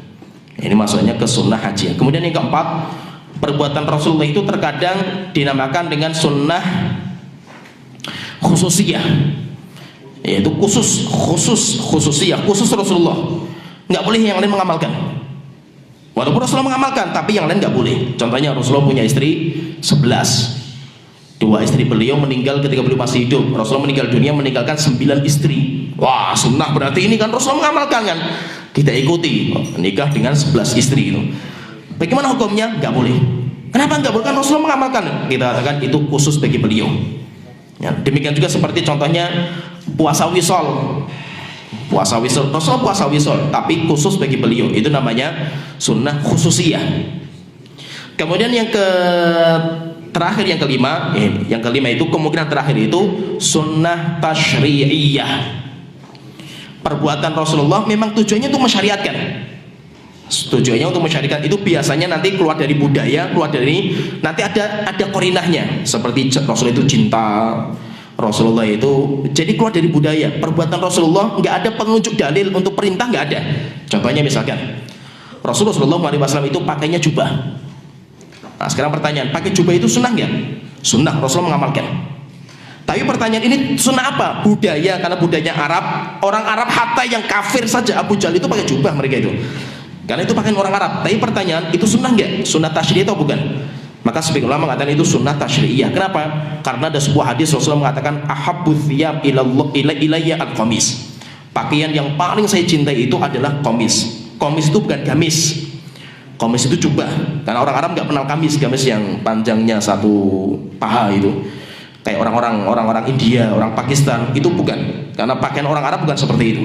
Ini maksudnya ke sunnah hajiyah. Kemudian yang keempat, perbuatan Rasulullah itu terkadang dinamakan dengan sunnah khususiyah, yaitu khususiyah, khusus Rasulullah. Nggak boleh yang lain mengamalkan. Walaupun Rasulullah mengamalkan, tapi yang lain nggak boleh. Contohnya Rasulullah punya istri 11. 2 istri beliau meninggal ketika beliau masih hidup. Rasulullah meninggal dunia meninggalkan 9 istri. Wah, sunnah berarti ini kan Rasulullah mengamalkan kan? Kita ikuti, nikah dengan 11 istri itu. Bagaimana hukumnya? Nggak boleh. Kenapa nggak boleh? Kan Rasulullah mengamalkan. Kita katakan itu khusus bagi beliau. Ya, demikian juga seperti contohnya puasa wisol. Rasulullah puasa wisol, tapi khusus bagi beliau. Itu namanya sunnah khususiyah. Kemudian yang terakhir, yang kelima itu kemungkinan terakhir itu sunnah tasyri'iyah. Perbuatan Rasulullah memang tujuannya untuk mensyariatkan. Tujuannya untuk mensyariatkan itu biasanya nanti keluar dari budaya, keluar dari nanti ada korinahnya seperti Rasul itu cinta, Rasulullah itu jadi keluar dari budaya. Perbuatan Rasulullah nggak ada penunjuk dalil untuk perintah, nggak ada. Contohnya misalkan Rasulullah SAW itu pakainya jubah. Nah sekarang pertanyaan, pakai jubah itu sunnah nggak? Sunnah, Rasulullah mengamalkan. Tapi pertanyaan ini sunnah apa? Budaya, karena budayanya Arab. Orang Arab hatta yang kafir saja Abu Jahal itu pakai jubah mereka itu. Karena itu pakaian orang Arab. Tapi pertanyaan, itu sunnah nggak? Sunnah tasyri' atau bukan? Maka sebagian ulama mengatakan itu sunnah tasyri'iyah. Kenapa? Karena ada sebuah hadis Rasulullah mengatakan ahabbu thiyab ilayya al-qamis. Pakaian yang paling saya cintai itu adalah qamis. Qamis itu bukan gamis. Qamis itu jubah. Karena orang Arab nggak kenal gamis yang panjangnya satu paha itu. Kayak orang-orang India, orang Pakistan itu bukan. Karena pakaian orang Arab bukan seperti itu.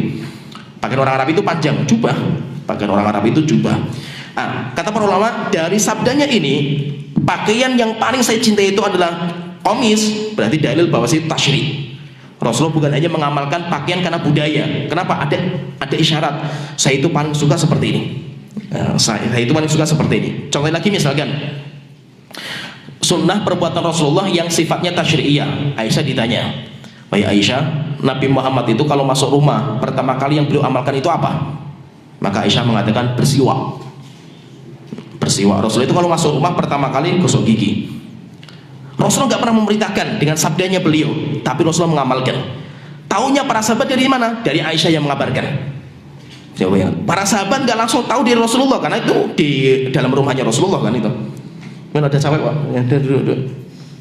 Pakaian orang Arab itu panjang, jubah. Pakaian orang Arab itu jubah. Nah, kata para ulama dari sabdanya ini, pakaian yang paling saya cintai itu adalah qamis, berarti dalil bahwa itu tasyri'. Rasulullah bukan hanya mengamalkan pakaian karena budaya. Kenapa? Ada isyarat. Saya itu paling suka seperti ini. Saya itu paling suka seperti ini. Contoh lagi misalkan sunnah perbuatan Rasulullah yang sifatnya tasyri'iyah. Aisyah ditanya, "Wahai Aisyah, Nabi Muhammad itu kalau masuk rumah pertama kali yang beliau amalkan itu apa?" Maka Aisyah mengatakan bersiwak. Bersiwak. Rasulullah itu kalau masuk rumah pertama kali gosok gigi. Rasulullah nggak pernah memerintahkan dengan sabdanya beliau, tapi Rasulullah mengamalkan. Taunya para sahabat dari mana? Dari Aisyah yang mengabarkan. Para sahabat nggak langsung tahu dari Rasulullah karena itu di dalam rumahnya Rasulullah kan itu. Mana ada cewek Pak? Ya, duduk.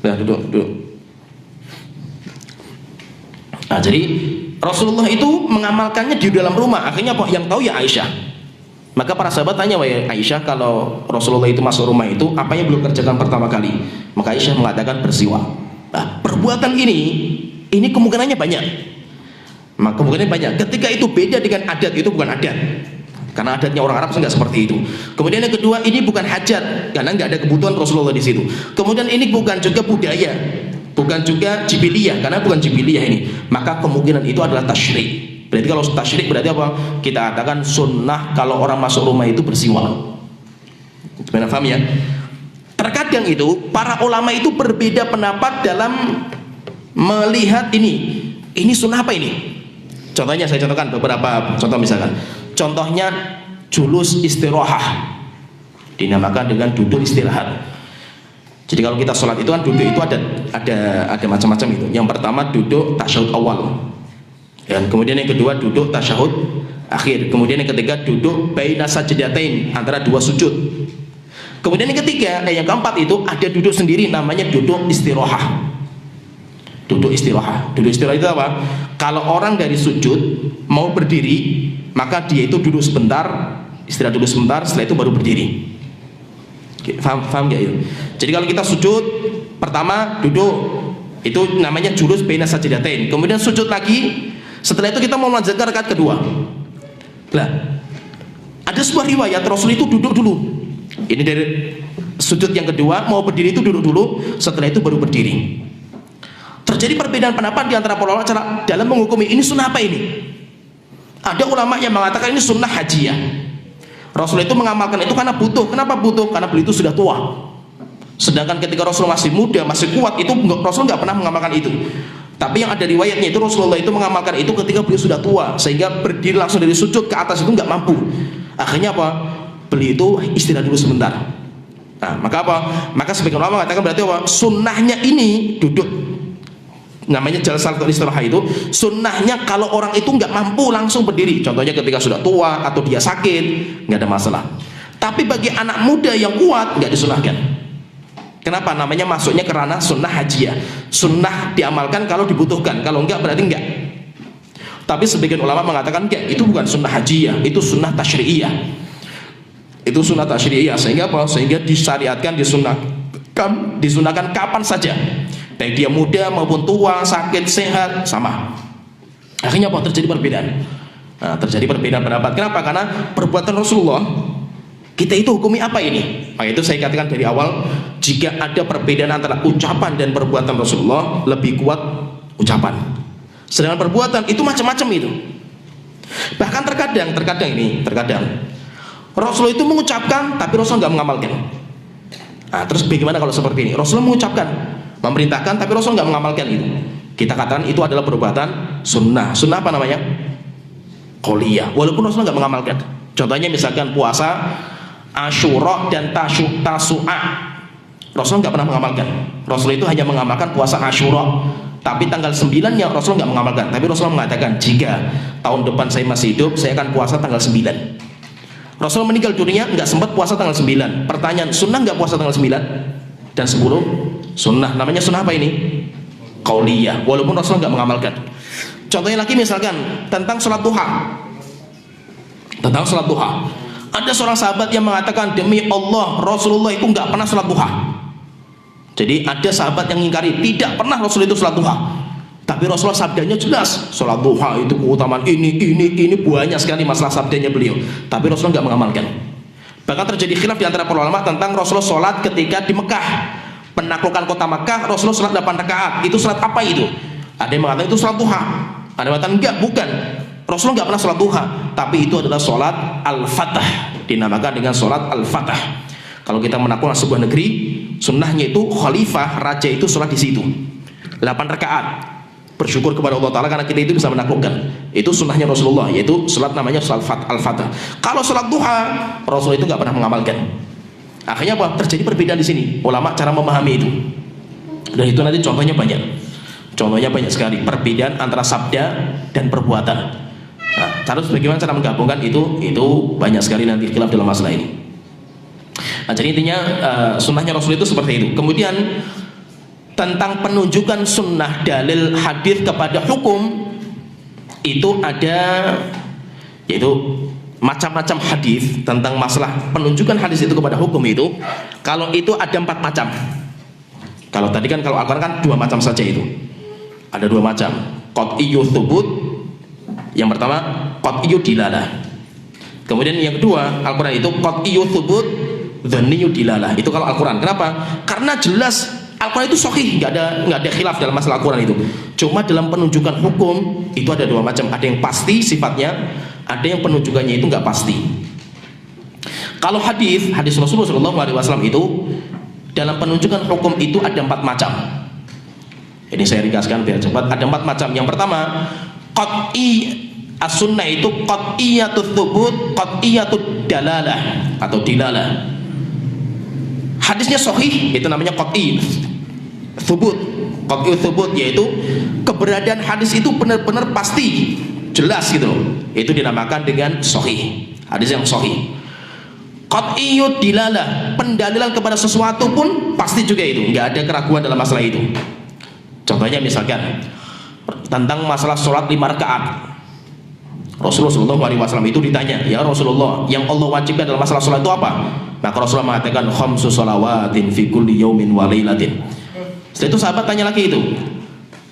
Nah, duduk. Nah, jadi Rasulullah itu mengamalkannya di dalam rumah. Akhirnya apa? Yang tahu ya Aisyah. Maka para sahabat tanya, "Wahai Aisyah, kalau Rasulullah itu masuk rumah itu apa yang belum kerjakan pertama kali?" Maka Aisyah mengatakan bersiwak. Nah, perbuatan ini kemungkinannya banyak. Maka kemungkinannya banyak. Ketika itu beda dengan adat, itu bukan adat. Karena adatnya orang Arab enggak seperti itu. Kemudian yang kedua, ini bukan hajat, karena enggak ada kebutuhan Rasulullah di situ. Kemudian ini bukan juga budaya, bukan juga jibiliyah, karena bukan jibiliyah ini. Maka kemungkinan itu adalah tasyri'. Berarti kalau tasyri' berarti apa? Kita katakan sunnah kalau orang masuk rumah itu bersiwak. Gimana, paham ya? Terkadang itu para ulama itu berbeda pendapat dalam melihat ini sunnah apa ini? Contohnya saya contohkan beberapa contoh misalkan. Contohnya julus istirahah, dinamakan dengan duduk istirahat. Jadi kalau kita sholat itu kan duduk itu ada macam-macam itu. Yang pertama duduk tasyahud awal. Dan kemudian yang kedua duduk tasyahud akhir. Kemudian yang ketiga duduk baina sajdatain, antara dua sujud. Kemudian yang ketiga, yang keempat itu ada duduk sendiri namanya duduk istirahah. Duduk istirahat. Duduk istirahat itu apa? Kalau orang dari sujud mau berdiri, maka dia itu duduk sebentar, istirahat dulu sebentar, setelah itu baru berdiri. Faham gak ya? Jadi kalau kita sujud, pertama duduk, itu namanya julus baina sajdatain. Kemudian sujud lagi, setelah itu kita mau melanjutkan rakaat kedua. Nah, ada sebuah riwayat Rasul itu duduk dulu. Ini dari sujud yang kedua, mau berdiri itu duduk dulu, setelah itu baru berdiri. Terjadi perbedaan pendapat di antara para ulama dalam menghukumi ini sunnah apa ini. Ada ulama yang mengatakan ini sunnah hajiyah. Rasul itu mengamalkan itu karena butuh. Kenapa butuh? Karena beliau itu sudah tua. Sedangkan ketika Rasul masih muda, masih kuat, itu Rasul nggak pernah mengamalkan itu. Tapi yang ada riwayatnya itu Rasulullah itu mengamalkan itu ketika beliau sudah tua, sehingga berdiri langsung dari sujud ke atas itu nggak mampu. Akhirnya apa? Beliau itu istirahat dulu sebentar. Nah, maka apa? Maka sebagian ulama mengatakan berarti apa? Sunnahnya ini duduk. Namanya jalsatul istirahah itu sunnahnya kalau orang itu nggak mampu langsung berdiri, contohnya ketika sudah tua atau dia sakit, nggak ada masalah. Tapi bagi anak muda yang kuat nggak disunahkan. Kenapa? Namanya masuknya kerana sunnah hajiyah. Sunnah diamalkan kalau dibutuhkan, kalau enggak berarti enggak. Tapi sebagian ulama mengatakan enggak, itu bukan sunnah hajiyah, itu sunnah tasyri'iyah. Itu sunnah tasyri'iyah, sehingga apa? Sehingga disyariatkan, disunahkan kapan saja. Baik dia muda maupun tua, sakit, sehat, sama. Akhirnya apa? Terjadi perbedaan. Nah, terjadi perbedaan pendapat. Kenapa? Karena perbuatan Rasulullah, kita itu hukumi apa ini? Maka itu saya katakan dari awal, jika ada perbedaan antara ucapan dan perbuatan Rasulullah, lebih kuat ucapan. Sedangkan perbuatan itu macam-macam itu. Bahkan terkadang Rasulullah itu mengucapkan tapi Rasulullah nggak mengamalkan. Nah, terus bagaimana kalau seperti ini? Rasulullah mengucapkan, memerintahkan tapi Rasulullah nggak mengamalkan itu. Kita katakan itu adalah perbuatan sunnah. Sunnah apa namanya? Qauliyah. Walaupun Rasulullah nggak mengamalkan. Contohnya misalkan puasa Asyura dan Tasu'a. Rasulullah nggak pernah mengamalkan. Rasulullah itu hanya mengamalkan puasa Asyura. Tapi tanggal 9-nya Rasulullah nggak mengamalkan. Tapi Rasulullah mengatakan, jika tahun depan saya masih hidup, saya akan puasa tanggal 9. Rasulullah meninggal dunia nggak sempat puasa tanggal 9. Pertanyaan, sunnah nggak puasa tanggal 9 dan 10? Sunnah. Namanya sunnah apa ini? Qauliyah. Walaupun Rasulullah nggak mengamalkan. Contohnya lagi misalkan tentang sholat duha. Tentang sholat duha, ada seorang sahabat yang mengatakan, demi Allah Rasulullah itu nggak pernah sholat duha. Jadi ada sahabat yang mengingkari, tidak pernah Rasulullah itu sholat duha. Tapi Rasulullah sabdanya jelas, sholat duha itu keutamaan ini banyak sekali masalah sabdanya beliau. Tapi Rasulullah nggak mengamalkan. Bahkan terjadi khilaf di antara para ulama tentang Rasulullah sholat ketika di Mekah, penaklukan kota Mekah. Rasulullah sholat 8 rakaat. Itu sholat apa itu? Ada yang mengatakan itu sholat duha, ada yang mengatakan enggak, bukan. Rasulullah nggak pernah sholat duha, tapi itu adalah sholat al-fatah, dinamakan dengan sholat al-fatah. Kalau kita menaklukkan sebuah negeri, sunnahnya itu khalifah, raja itu sholat di situ 8 rakaat, bersyukur kepada Allah Ta'ala karena kita itu bisa menaklukkan. Itu sunnahnya Rasulullah, yaitu sholat namanya sholat al-fatah. Kalau sholat duha, Rasulullah itu nggak pernah mengamalkan. Akhirnya apa? Terjadi perbedaan di sini, ulama cara memahami itu. Dan itu nanti contohnya banyak. Contohnya banyak sekali, perbedaan antara sabda dan perbuatan. Nah, bagaimana cara menggabungkan itu banyak sekali nanti khilaf dalam masalah ini. Nah, jadi intinya sunnahnya Rasul itu seperti itu. Kemudian tentang penunjukan sunnah dalil hadis kepada hukum itu ada, yaitu macam-macam hadis tentang masalah penunjukan hadis itu kepada hukum itu. Kalau itu ada 4 macam. Kalau tadi kan kalau Al-Quran kan 2 macam saja itu. Ada 2 macam. Qat'iyyu tsubut. Yang pertama qat'iyyu dilalah. Kemudian yang kedua, Al-Quran itu qat'iyyu tsubut, dzanniyyu dilalah. Itu kalau Al-Quran. Kenapa? Karena jelas Al-Quran itu sahih, nggak ada khilaf dalam masalah Al-Quran itu. Cuma dalam penunjukan hukum itu ada 2 macam. Ada yang pasti sifatnya, ada yang penunjukannya itu nggak pasti. Kalau hadis Rasulullah SAW itu dalam penunjukan hukum itu ada 4 macam. Ini saya ringkaskan biar cepat. Ada 4 macam. Yang pertama, qat'i as-sunnah itu qat'iyatut tsubut, qat'iyatut dalalah atau dilalah. Hadisnya sahih, itu namanya qat'i tsubut. Qat'i tsubut yaitu keberadaan hadis itu benar-benar pasti, jelas gitu loh. Itu dinamakan dengan sahih. Hadis yang sahih. Qat'iyut dilalah, pendalilan kepada sesuatu pun pasti juga itu, nggak ada keraguan dalam masalah itu. Contohnya misalkan tentang masalah sholat 5 rakaat. Rasulullah SAW itu ditanya, ya Rasulullah, yang Allah wajibkan dalam masalah sholat itu apa? Maka Rasulullah mengatakan khamsu shalawatin fi kulli yaumin wa lailatin. Setelah itu sahabat tanya lagi itu,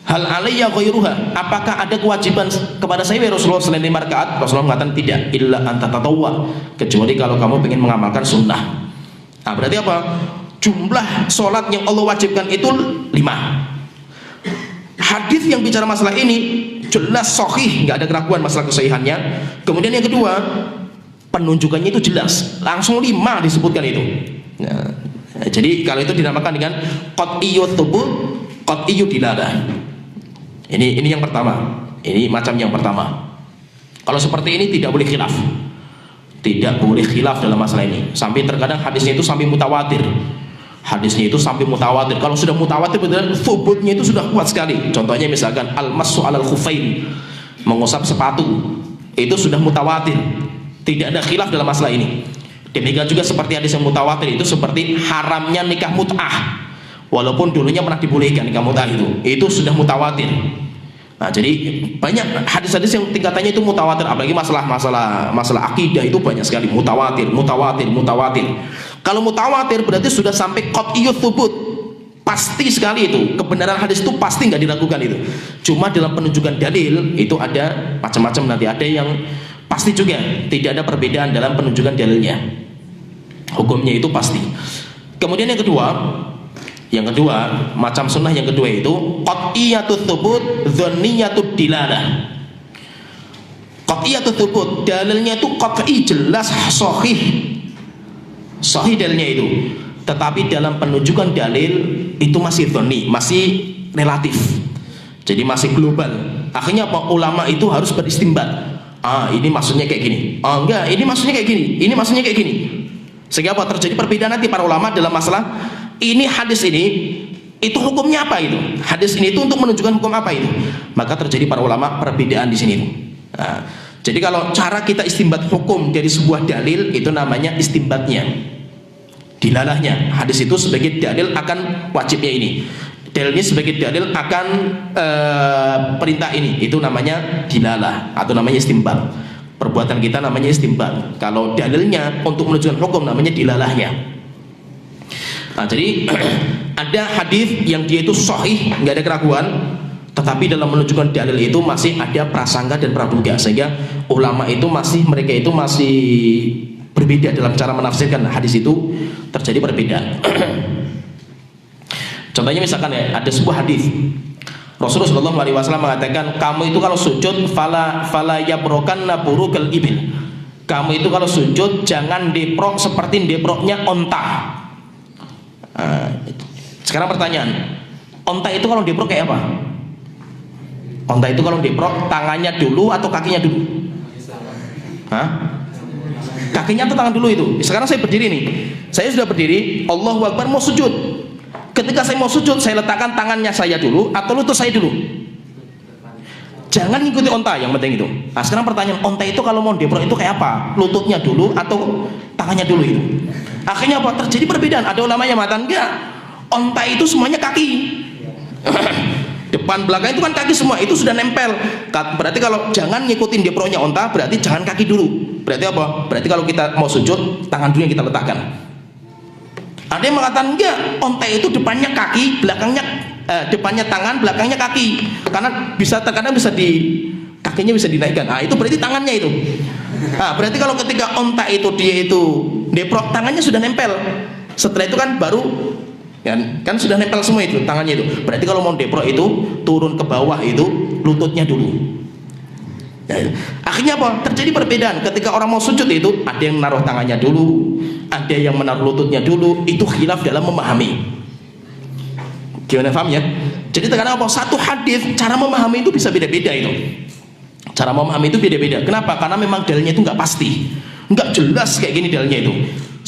hal alayya ghairuha, apakah ada kewajiban kepada saya ya Rasulullah selain 5 rakaat? Rasulullah mengatakan tidak, illa anta tatawwa, kecuali kalau kamu ingin mengamalkan sunnah. Nah, berarti apa? Jumlah sholat yang Allah wajibkan itu 5. Hadis yang bicara masalah ini jelas sahih, nggak ada keraguan masalah kesahihannya. Kemudian yang kedua, penunjukannya itu jelas, langsung 5 disebutkan itu. Nah, jadi kalau itu dinamakan dengan qat'iyyu tsubut, qat'iyyu dilalah. Ini yang pertama. Ini macam yang pertama. Kalau seperti ini tidak boleh khilaf. Tidak boleh khilaf dalam masalah ini. Sampai terkadang hadisnya itu sampai mutawatir. Hadisnya itu sampai mutawatir. Kalau sudah mutawatir betul, tsubutnya itu sudah kuat sekali. Contohnya misalkan al-massu 'alal khuffain, mengusap sepatu. Itu sudah mutawatir. Tidak ada khilaf dalam masalah ini. Demikian juga seperti hadis yang mutawatir itu seperti haramnya nikah mut'ah. Walaupun dulunya pernah dibolehkan nikah mut'ah itu sudah mutawatir. Nah, jadi banyak hadis-hadis yang tingkatannya itu mutawatir, apalagi masalah akidah itu banyak sekali mutawatir. Kalau mutawatir berarti sudah sampai qat'iyut tsubut, pasti sekali itu kebenaran hadis itu pasti nggak diragukan itu. Cuma dalam penunjukan dalil itu ada macam-macam, nanti ada yang pasti juga tidak ada perbedaan dalam penunjukan dalilnya, hukumnya itu pasti. Kemudian yang kedua macam sunnah yang kedua itu qat'iyatut tsubut, dzanniyatud dilalah. Qat'iyatut tsubut, dalilnya itu qat'i, jelas, sahih. Sahih dalilnya itu. Tetapi dalam penunjukan dalil itu masih dhonni, masih relatif. Jadi masih global. Akhirnya apa? Ulama itu harus beristinbat. Ini maksudnya kayak gini. Enggak, ini maksudnya kayak gini. Ini maksudnya kayak gini. Sehingga apa? Terjadi perbedaan nanti para ulama dalam masalah ini hadis ini itu hukumnya apa itu? Hadis ini itu untuk menunjukkan hukum apa itu? Maka terjadi para ulama perbedaan di sini. Jadi kalau cara kita istinbat hukum dari sebuah dalil itu namanya istinbatnya, dilalahnya. Hadis itu sebagai dalil akan wajibnya ini, dalil ini sebagai dalil akan perintah ini, itu namanya dilalah atau namanya istinbat. Perbuatan kita namanya istinbat. Kalau dalilnya untuk menunjukkan hukum namanya dilalahnya. Jadi ada hadis yang dia itu sahih, nggak ada keraguan, tetapi dalam menunjukkan dalil itu masih ada prasangka dan praduga, sehingga ulama itu mereka itu masih berbeda dalam cara menafsirkan hadis itu, terjadi perbedaan. Contohnya misalkan ya, ada sebuah hadis Rasulullah SAW mengatakan, kamu itu kalau sujud fala yabrokanna burukal ibil, kamu itu kalau sujud jangan deprok seperti deproknya onta. Sekarang pertanyaan, onta itu kalau deprok kayak apa? Onta itu kalau deprok tangannya dulu atau kakinya dulu? Kakinya atau tangan dulu itu? Sekarang saya berdiri nih, saya sudah berdiri, Allahu Akbar mau sujud. Ketika saya mau sujud, saya letakkan tangannya saya dulu atau lutut saya dulu? Jangan ngikuti onta, yang penting itu. Sekarang pertanyaan, onta itu kalau mau deprok itu kayak apa? Lututnya dulu atau tangannya dulu itu? Akhirnya apa? Terjadi perbedaan. Ada ulama yang mengatakan enggak, onta itu semuanya kaki. Depan belakang itu kan kaki semua, itu sudah nempel. Berarti kalau jangan ngikutin deproknya onta, berarti jangan kaki dulu. Berarti apa? Berarti kalau kita mau sujud, tangan dulu yang kita letakkan. Ada yang mengatakan enggak, onta itu depannya kaki, belakangnya depannya tangan, belakangnya kaki. Karena terkadang kakinya bisa dinaikkan. Itu berarti tangannya itu. Berarti kalau ketika onta itu dia itu deprok, tangannya sudah nempel. Setelah itu kan baru kan sudah nempel semua itu tangannya itu. Berarti kalau mau deprok itu turun ke bawah itu lututnya dulu. Akhirnya apa? Terjadi perbedaan. Ketika orang mau sujud itu ada yang menaruh tangannya dulu, ada yang menaruh lututnya dulu. Itu khilaf dalam memahami. Gimana, paham ya? Jadi terkadang apa? Satu hadis cara memahami itu bisa beda-beda itu. Cara memahami itu beda-beda. Kenapa? Karena memang dalilnya itu nggak pasti, nggak jelas kayak gini dalilnya itu.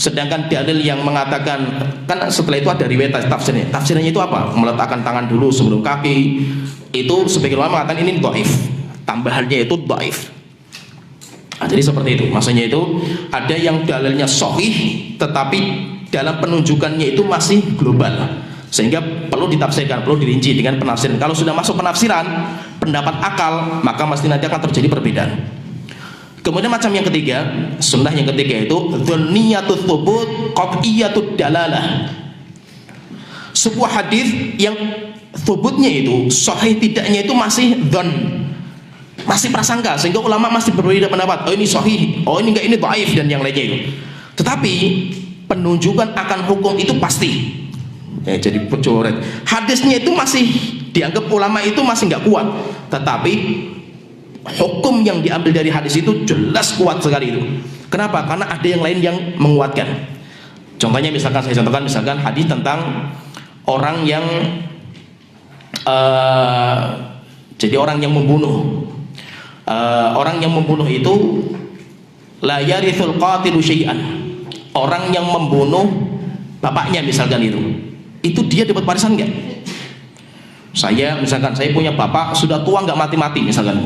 Sedangkan dalil yang mengatakan, kan setelah itu ada riwayat tafsirnya. Tafsirnya itu apa? Meletakkan tangan dulu sebelum kaki. Itu sebagian ulama mengatakan ini dhaif. Tambahannya itu dhaif. Jadi seperti itu. Maksudnya itu ada yang dalilnya sahih, tetapi dalam penunjukannya itu masih global, sehingga perlu ditafsirkan, perlu dirinci dengan penafsiran. Kalau sudah masuk penafsiran, pendapat akal, maka mesti nanti akan terjadi perbedaan. Kemudian macam yang ketiga, sunnah yang ketiga itu dhanniyatut tsubut, qat'iyatud dalalah. Sebuah hadis yang tsubutnya itu sahih tidaknya itu masih dhon, masih prasangka, sehingga ulama masih berbeda pendapat. Ini sahih, ini enggak, ini dhaif dan yang lainnya itu. Tetapi penunjukan akan hukum itu pasti. Jadi pecoret. Hadisnya itu masih dianggap ulama itu masih enggak kuat, tetapi hukum yang diambil dari hadis itu jelas kuat sekali itu. Kenapa? Karena ada yang lain yang menguatkan. Contohnya misalkan saya contohkan, misalkan hadis tentang orang yang jadi orang yang membunuh. Orang yang membunuh itu la yarithul qatilu syai'an. Orang yang membunuh bapaknya misalkan itu dia dapat warisan enggak? Misalkan saya punya bapak sudah tua nggak mati-mati misalkan.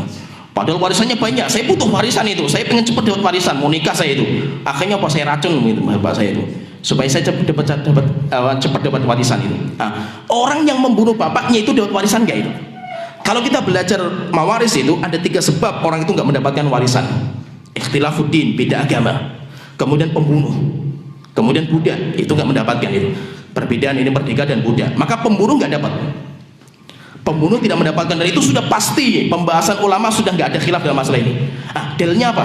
Padahal warisannya banyak, saya butuh warisan itu, saya pengen cepat dapat warisan, mau nikah saya itu. Akhirnya apa? Saya racun gitu bapak saya itu, supaya saya cepat dapat warisan itu. Orang yang membunuh bapaknya itu dapat warisan nggak itu? Kalau kita belajar mawaris itu ada 3 sebab orang itu nggak mendapatkan warisan. Ikhtilafuddin, beda agama. Kemudian pembunuh, kemudian budak, itu nggak mendapatkan itu. Perbedaan ini merdeka dan budak. Maka pembunuh nggak dapat. Pembunuh tidak mendapatkan, dan itu sudah pasti pembahasan ulama, sudah nggak ada khilaf dalam masalah ini. Dalilnya apa?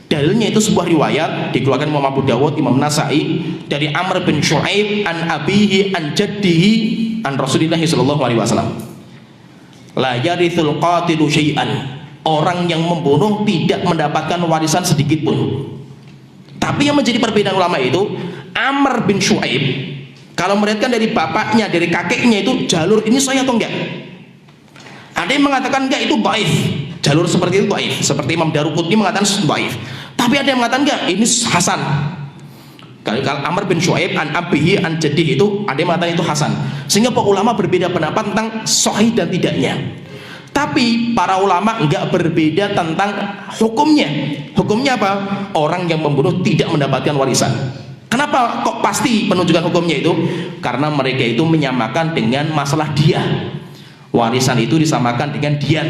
Dalilnya itu sebuah riwayat dikeluarkan Imam Abu Dawud, Imam Nasai dari Amr bin Shu'aib an abihi an jaddihi an Rasulillah sallallahu alaihi wasallam. La yarithul qatilu syai'an. orang yang membunuh tidak mendapatkan warisan sedikit pun. Tapi yang menjadi perbedaan ulama itu, Amr bin Shu'aib kalau meriwayatkan dari bapaknya, dari kakeknya itu jalur ini sahih atau enggak? Ada yang mengatakan enggak, itu dhaif. Jalur seperti itu dhaif. Seperti Imam Daruqutni mengatakan dhaif. Tapi ada yang mengatakan enggak, ini hasan. Kalau Amr bin Shu'aib an abihi an jadih itu ada yang mengatakan itu hasan. Sehingga para ulama berbeda pendapat tentang sahih dan tidaknya. Tapi para ulama enggak berbeda tentang hukumnya. Hukumnya apa? Orang yang membunuh tidak mendapatkan warisan. Kenapa kok pasti penunjukan hukumnya itu? Karena mereka itu menyamakan dengan masalah diyah. Warisan itu disamakan dengan diyat,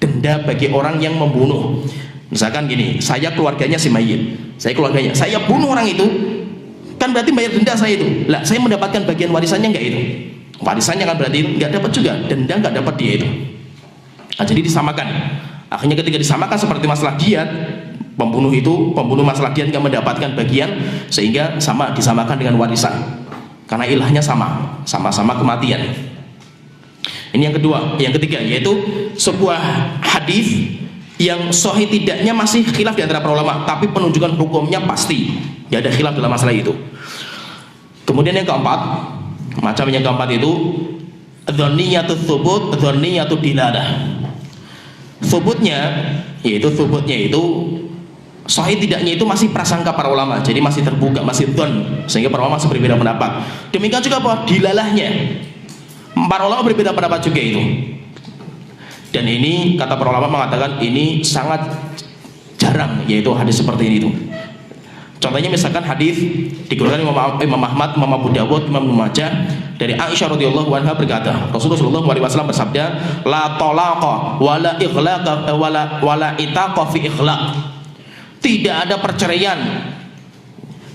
denda bagi orang yang membunuh. Misalkan gini, saya keluarganya si mayit, saya bunuh orang itu, kan berarti bayar denda saya itu. Lah, saya mendapatkan bagian warisannya enggak itu? Warisannya kan berarti enggak dapat juga, denda enggak dapat dia itu. Nah, jadi disamakan. Akhirnya ketika disamakan seperti masalah diyat, pembunuh masalah diyat enggak mendapatkan bagian, sehingga sama disamakan dengan warisan. Karena ilahnya sama-sama kematian. Ini yang kedua. Yang ketiga yaitu sebuah hadis yang sahih tidaknya masih khilaf di antara para ulama, tapi penunjukan hukumnya pasti. Tidak ada khilaf dalam masalah itu. Kemudian yang keempat, macam yang keempat itu dzanniyatut tsubut, dzanniyatud dilalah. Tsubutnya itu sahih tidaknya itu masih prasangka para ulama, jadi masih terbuka, masih dzon, sehingga para ulama masih berbeda pendapat. Demikian juga apa? Dilalahnya. Para ulama berbeda pendapat juga itu. Dan ini kata para ulama mengatakan ini sangat jarang, yaitu hadis seperti ini itu. Contohnya misalkan hadis dikeluarkan Imam Ahmad, Imam Abu Dawud, Imam Ibnu Majah dari Aisyah radhiyallahu anha berkata, Rasulullah sallallahu alaihi wasallam bersabda, la talaqa wala ighlaqa wala itaqa fi ikhlaq. Tidak ada perceraian.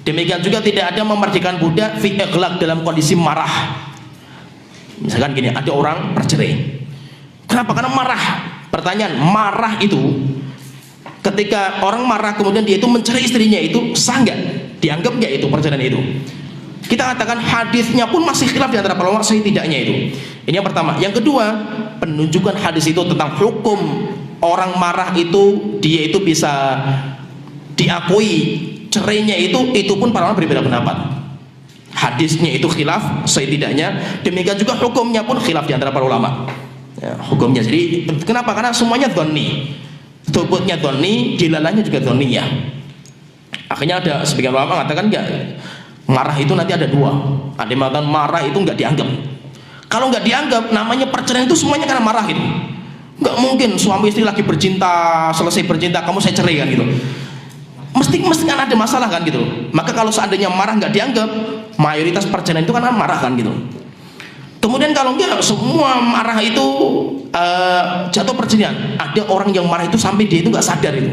Demikian juga tidak ada memerdekakan budak fi ikhlaq dalam kondisi marah. Misalkan gini, ada orang bercerai. Kenapa? Karena marah. Pertanyaan, marah itu ketika orang marah kemudian dia itu mencerai istrinya, itu sah nggak? Dianggap nggak itu perceraian itu? Kita katakan hadisnya pun masih khilaf di antara para ulama sahih tidaknya itu. Ini yang pertama. Yang kedua, penunjukan hadis itu tentang hukum orang marah itu dia itu bisa diakui cerainya itu pun para ulama berbeda pendapat. Hadisnya itu khilaf sahih tidaknya, demikian juga hukumnya pun khilaf di antara para ulama. Ya, hukumnya. Jadi kenapa? Karena semuanya dhonni. Thubutnya dhonni, dilalahnya juga dhonniyah. Akhirnya ada sebagian ulama mengatakan enggak, marah itu nanti ada dua. Ada yang mengatakan marah itu enggak dianggap. Kalau enggak dianggap, namanya perceraian itu semuanya karena marah gitu. Enggak mungkin suami istri lagi bercinta, selesai bercinta kamu saya cerai kan gitu. Mesti kan ada masalah kan gitu. Maka kalau seandainya marah enggak dianggap, mayoritas perceraian itu kan marah kan gitu. Kemudian kalau enggak, semua marah itu jatuh perceraian. Ada orang yang marah itu sampai dia itu enggak sadar itu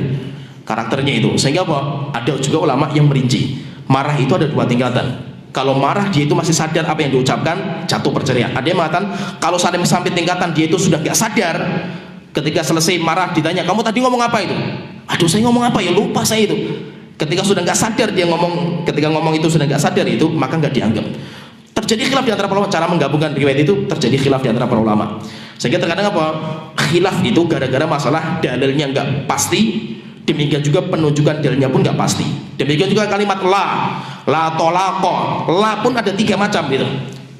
karakternya itu. Sehingga apa? Ada juga ulama yang merinci. Marah itu ada dua tingkatan. Kalau marah dia itu masih sadar apa yang diucapkan, jatuh perceraian. Ada yang mengatakan kalau sampai tingkatan dia itu sudah enggak sadar, ketika selesai marah ditanya, "Kamu tadi ngomong apa itu?" "Aduh, saya ngomong apa ya? Lupa saya itu." Ketika sudah enggak sadar dia ngomong, ketika ngomong itu sudah enggak sadar itu, maka enggak dianggap. Terjadi khilaf di antara para ulama, cara menggabungkan riwayat itu terjadi khilaf di antara para ulama. Sehingga terkadang apa? Khilaf itu gara-gara masalah dalilnya enggak pasti, demikian juga penunjukan dalilnya pun enggak pasti. Demikian juga kalimat la tolaqa, la pun ada tiga macam gitu.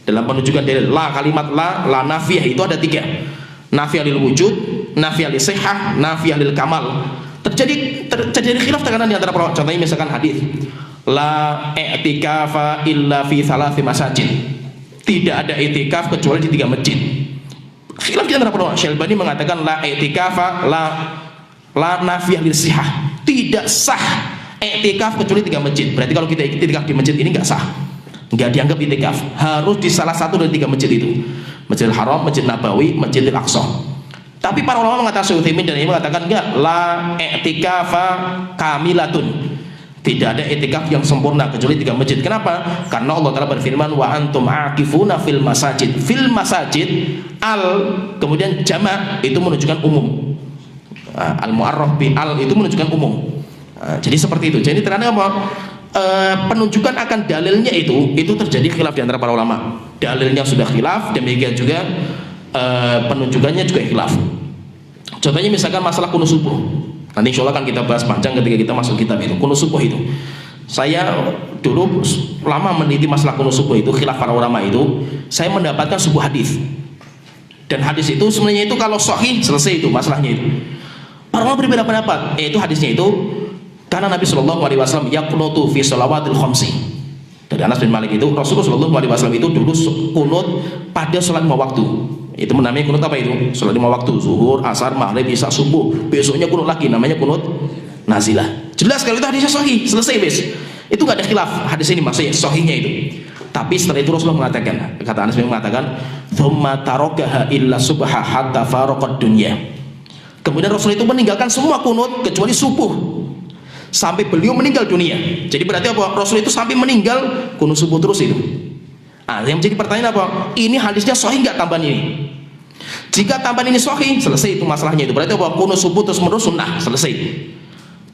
Dalam penunjukan dalil, kalimat la nafiyah itu ada tiga. Nafiyah lil wujud, nafiyah lil sihah, nafiyah lil kamal. Terjadi khilaf terkadang di antara para ulama. Contohnya misalkan hadis la i'tikafa illa fi thalathi masajid. Tidak ada i'tikaf kecuali di 3 masjid. Khilaf di antara para ulama. Syalbani mengatakan la i'tikafa la nafiyah lil sihah. Tidak sah i'tikaf kecuali 3 masjid. Berarti kalau kita i'tikaf di masjid ini enggak sah. Enggak dianggap i'tikaf. Harus di salah satu dari 3 masjid itu. Masjidil Haram, Masjid Nabawi, Masjidil Aqsa. Tapi para ulama mengatakan, Syekh Utsaimin dan ini mengatakan enggak, la i'tikafa kamilatun. Tidak ada i'tikaf yang sempurna kecuali 3 masjid. Kenapa? Karena Allah Ta'ala berfirman wa antum aqifuna fil masajid. Fil masajid kemudian jama' itu menunjukkan umum. Al mu'arraf bi al itu menunjukkan umum. Jadi seperti itu. Jadi terkadang apa? Penunjukan akan dalilnya itu terjadi khilaf di antara para ulama. Dalilnya sudah khilaf, demikian juga penunjukannya juga khilaf. Contohnya misalkan masalah kunut subuh. Nanti insya Allah akan kita bahas panjang ketika kita masuk kitab itu. Kunut subuh itu. Saya dulu lama meneliti masalah kunut subuh itu, khilaf para ulama itu. Saya mendapatkan sebuah hadis. Dan hadis itu sebenarnya itu kalau sahih selesai itu masalahnya itu. Para ulama berbeda pendapat. Itu hadisnya itu karena Nabi Shallallahu Alaihi Wasallam yaqunutu fi shalawatil khamsi. Dari Anas bin Malik itu Rasulullah Shallallahu Alaihi Wasallam itu dulu kunut pada sholat 5 waktu. Itu namanya kunut apa itu? Sholat 5 waktu, zuhur, asar, maghrib, isya, subuh. Besoknya kunut lagi, namanya kunut nazilah. Jelas kalau itu hadisnya sahih, selesai bes. Itu nggak ada khilaf hadis ini maksudnya sahihnya itu. Tapi setelah itu Rasulullah mengatakan, kata Anas bin mengatakan, "Tsumma tarakaha illa subha hatta faraqad dunya." Kemudian Rasul itu meninggalkan semua kunut kecuali subuh sampai beliau meninggal dunia. Jadi berarti apa? Rasul itu sampai meninggal kunut subuh terus itu. Yang menjadi pertanyaan apa? Ini hadisnya sahih nggak tambahan ini? Jika tambahan ini sahih, selesai itu masalahnya itu. Berarti apa? Kunut subuh terus menerus sunnah, selesai.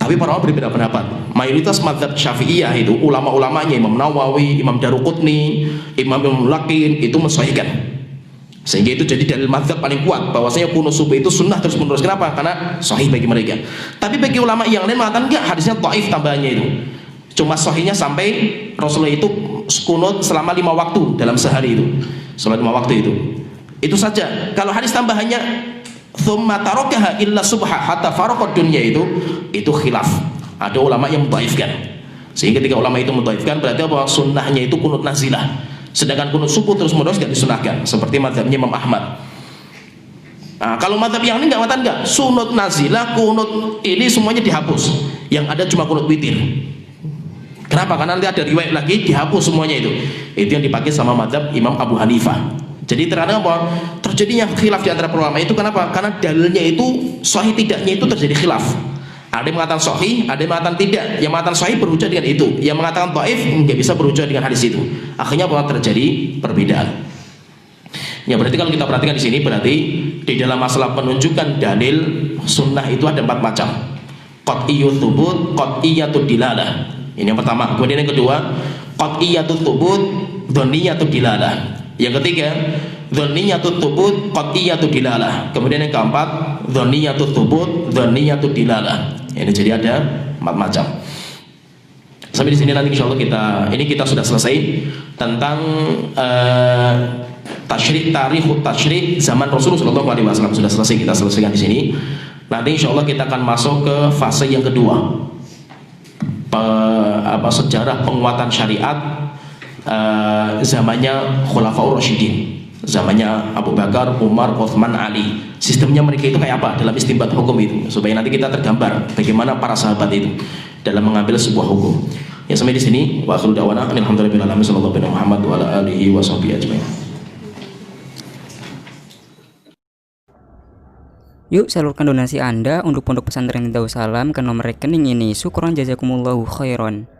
Tapi para ulama berbeda pendapat. Mayoritas mazhab Syafi'iyah itu ulama-ulamanya Imam Nawawi, Imam Daruqutni, Imam Lakin itu mensahihkan. Sehingga itu jadi dalil mazhab paling kuat bahwasanya kunut subuh itu sunnah terus menerus. Kenapa? Karena sahih bagi mereka. Tapi bagi ulama yang lain mengatakan enggak, hadisnya dhaif tambahannya itu. Cuma sahihnya sampai Rasulullah itu kunut selama 5 waktu dalam sehari itu. Selama 5 waktu itu. Itu saja. Kalau hadis tambahannya tsumma tarakaha illa subha hatta faraqad dunya itu khilaf. Ada ulama yang mendhaifkan. Sehingga ketika ulama itu mendhaifkan berarti apa? Sunnahnya itu kunut nazilah. Sedangkan kunut subuh terus menerus tidak disunahkan. Seperti mazhabnya Imam Ahmad. Kalau mazhab yang ini nggak mengatakan nggak. Sunut nazilah, kunut ini semuanya dihapus. Yang ada cuma kunut witir. Kenapa? Karena nanti ada riwayat lagi dihapus semuanya itu. Itu yang dipakai sama mazhab Imam Abu Hanifah. Jadi terkadang apa? Terjadinya khilaf di antara ulama itu kenapa? Karena dalilnya itu sahih tidaknya itu terjadi khilaf. Ada yang mengatakan sahih, ada yang mengatakan tidak. Yang mengatakan sahih berhujjah dengan itu. Yang mengatakan dhaif nggak bisa berhujjah dengan hadis itu. Akhirnya apa? Terjadi perbedaan. Ya berarti kalau kita perhatikan di sini berarti di dalam masalah penunjukan dalil sunnah itu ada 4 macam. Qat'iyyut thubut, qat'iyyatud dilalah. Ini yang pertama. Kemudian yang kedua, qat'iyyatut thubut, dhanniyatud dilalah. Yang ketiga, dhanniyatut thubut, qat'iyyatud dilalah. Kemudian yang keempat, dhanniyatut thubut, dhanniyatud dilalah. Ini jadi ada 4 macam. Sampai di sini nanti insyaallah kita sudah selesai tentang tarikhut tasyrik zaman Rasulullah SAW sudah selesai, kita selesaikan di sini. Nanti insyaallah kita akan masuk ke fase yang kedua. Sejarah penguatan syariat zamannya Khulafaur Rasyidin, zamannya Abu Bakar, Umar, Utsman, Ali. Sistemnya mereka itu kayak apa dalam istinbat hukum itu, supaya nanti kita tergambar bagaimana para sahabat itu dalam mengambil sebuah hukum. Ya sampai di sini wa akhiru da'wana alhamdulillahi rabbil alamin sallallahu alaihi Muhammad wa ala alihi washabbihi ajmain. Yuk salurkan donasi Anda untuk Pondok Pesantren Darussalam ke nomor rekening ini. Syukron jazakumullahu khairan.